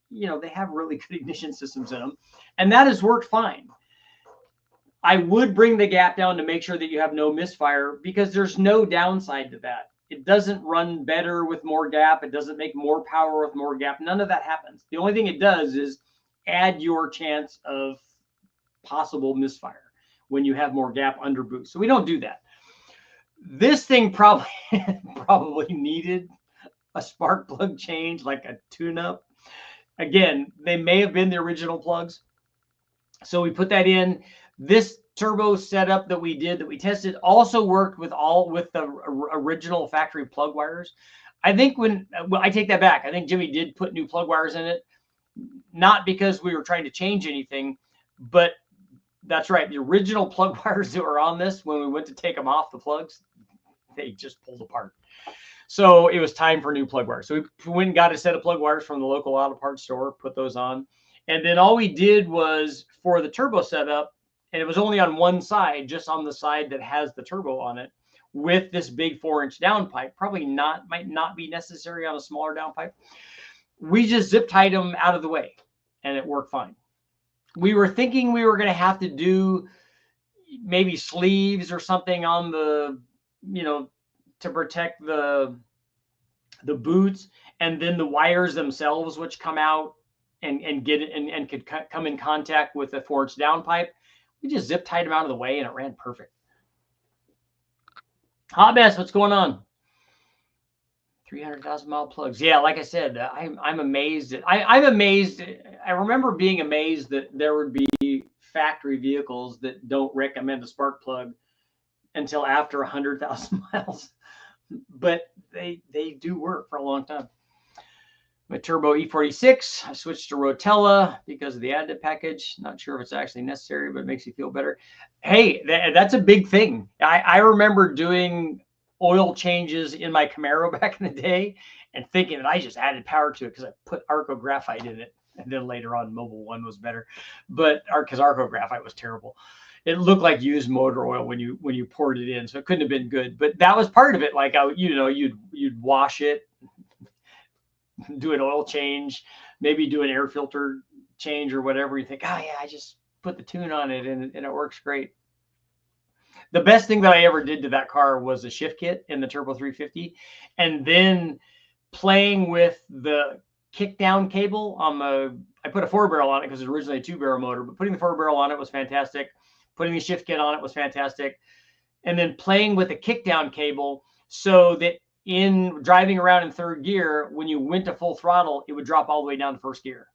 you know, they have really good ignition systems in them, and that has worked fine. I would bring the gap down to make sure that you have no misfire, because there's no downside to that. It doesn't run better with more gap. It doesn't make more power with more gap. None of that happens. The only thing it does is add your chance of possible misfire when you have more gap under boost. So we don't do that. This thing probably needed a spark plug change, like a tune-up. Again, they may have been the original plugs. So we put that in. This turbo setup that we tested also worked with the original factory plug wires. I think I take that back. I think Jimmy did put new plug wires in it, not because we were trying to change anything, but that's right. The original plug wires that were on this, when we went to take them off the plugs, they just pulled apart. So it was time for new plug wires. So we went and got a set of plug wires from the local auto parts store, put those on. And then all we did was, for the turbo setup, and it was only on one side, just on the side that has the turbo on it, with this big 4-inch downpipe. Might not be necessary on a smaller downpipe. We just zip tied them out of the way, and it worked fine. We were thinking we were going to have to do maybe sleeves or something on the, you know, to protect the boots, and then the wires themselves, which come out and get it and could come in contact with the 4-inch downpipe. We just zip tied them out of the way, and it ran perfect. Hot Mess, what's going on? 300,000 mile plugs. Yeah, like I said, I'm amazed. I'm amazed. I remember being amazed that there would be factory vehicles that don't recommend a spark plug until after 100,000 miles, but they do work for a long time. My turbo E46, I switched to Rotella because of the additive package. Not sure if it's actually necessary, but it makes you feel better. Hey, that's a big thing. I remember doing oil changes in my Camaro back in the day and thinking that I just added power to it because I put Arco graphite in it. And then later on, Mobil 1 was better, but because Arco graphite was terrible. It looked like used motor oil when you poured it in, so it couldn't have been good. But that was part of it. Like, you'd wash it, do an oil change, maybe do an air filter change or whatever. You think, oh yeah, I just put the tune on it and it works great. The best thing that I ever did to that car was a shift kit in the Turbo 350, and then playing with the kick down cable on I put a 4-barrel on it because it's originally a 2-barrel motor, but putting the 4-barrel on it was fantastic. Putting the shift kit on it was fantastic. And then playing with the kick down cable so that in driving around in third gear, when you went to full throttle, it would drop all the way down to first gear.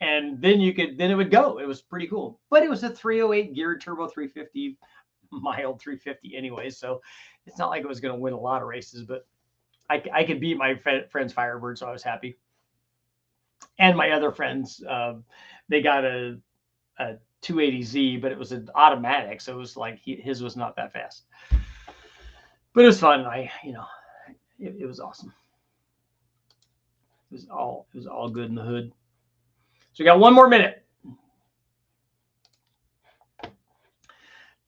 And then it would go. It was pretty cool. But it was a 308 geared turbo 350, mild 350 anyway. So it's not like it was going to win a lot of races, but I could beat my friend's Firebird, so I was happy. And my other friends, they got a 280Z, but it was an automatic, so it was like his was not that fast. But it was fun. It was awesome. It was all good in the hood. So we got one more minute.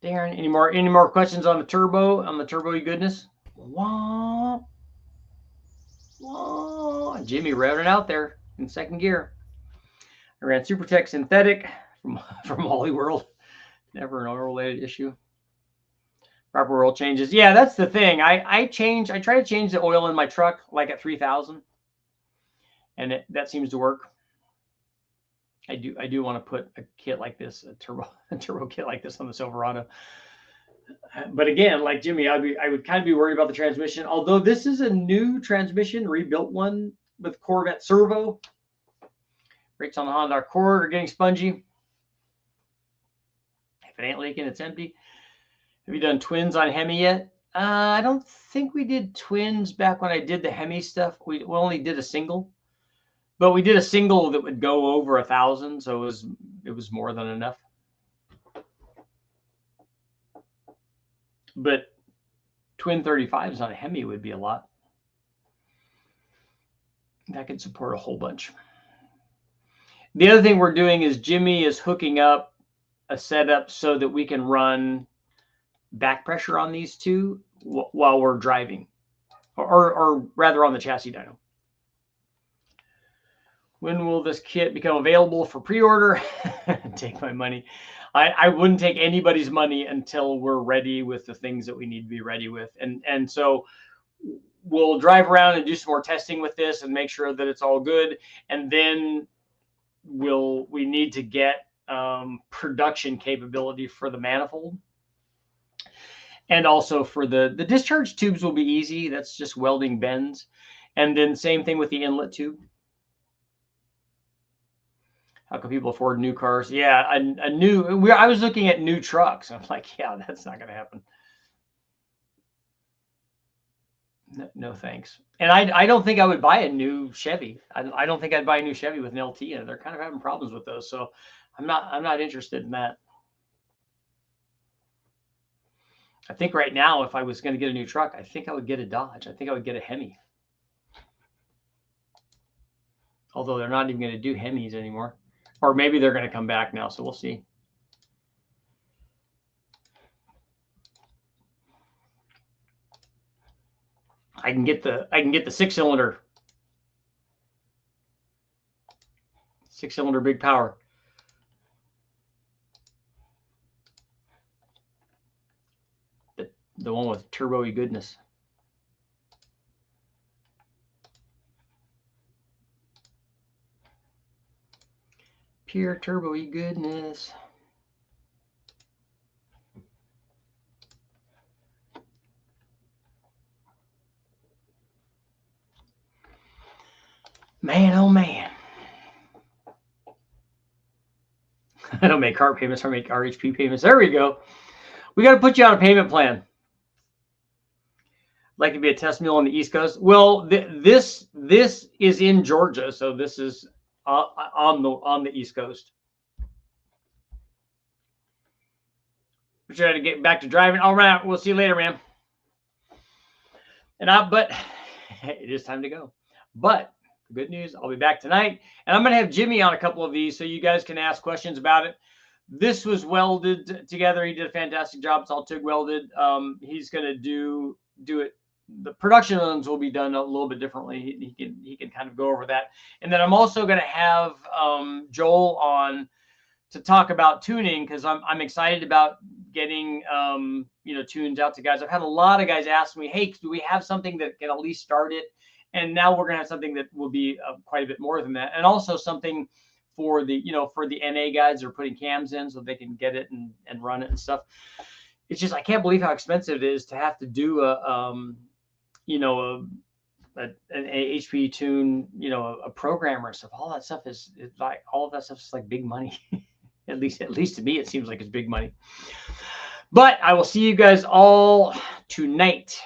Darren, any more questions on the turbo goodness? Wah, wah. Jimmy revving it out there in second gear. I ran SuperTech synthetic from Holly World. Never an oil-related issue. Proper oil changes. Yeah, that's the thing. I try to change the oil in my truck like at 3,000, and that seems to work. I do want to put a kit like this, a turbo kit like this on the Silverado. But again, like Jimmy, I would kind of be worried about the transmission. Although this is a new transmission, rebuilt one with Corvette servo. Brakes on the Honda Accord are getting spongy. If it ain't leaking, it's empty. Have you done twins on Hemi yet? I don't think we did twins back when I did the Hemi stuff. We only did a single, but we did a single that would go over 1,000, so it was more than enough. But twin 35s on a Hemi would be a lot. That could support a whole bunch. The other thing we're doing is Jimmy is hooking up a setup so that we can run back pressure on these two while we're driving, or rather on the chassis dyno. When will this kit become available for pre-order? Take my money. I wouldn't take anybody's money until we're ready with the things that we need to be ready with. And so we'll drive around and do some more testing with this and make sure that it's all good. And then we need to get production capability for the manifold. And also for the discharge tubes will be easy. That's just welding bends. And then same thing with the inlet tube. How can people afford new cars? Yeah, I was looking at new trucks. I'm like, yeah, that's not going to happen. No, thanks. And I don't think I would buy a new Chevy. I don't think I'd buy a new Chevy with an LT in it. They're kind of having problems with those. So I'm not interested in that. I think right now, if I was going to get a new truck, I think I would get a Dodge. I think I would get a Hemi. Although they're not even going to do Hemis anymore. Or maybe they're going to come back now, so we'll see. I can get the 6-cylinder. 6-cylinder big power. The one with turbo-y goodness. Pure turbo-y goodness. Man, oh man. I don't make car payments, I make RHP payments. There we go. We got to put you on a payment plan. Like to be a test mill on the East Coast. Well, this is in Georgia, so this is on the East Coast. We're trying to get back to driving. All right, we'll see you later, man. But it is time to go. But the good news, I'll be back tonight, and I'm going to have Jimmy on a couple of these so you guys can ask questions about it. This was welded together. He did a fantastic job. It's all TIG welded. He's going to do it. The production ones will be done a little bit differently. He can kind of go over that. And then I'm also going to have Joel on to talk about tuning, because I'm excited about getting tunes out to guys. I've had a lot of guys ask me, hey, do we have something that can at least start it? And now we're going to have something that will be quite a bit more than that, and also something for the NA guys that are putting cams in so they can get it and run it and stuff. It's just, I can't believe how expensive it is to have to do an HP tune, a programmer and stuff. All that stuff is like big money. at least to me, it seems like it's big money. But I will see you guys all tonight.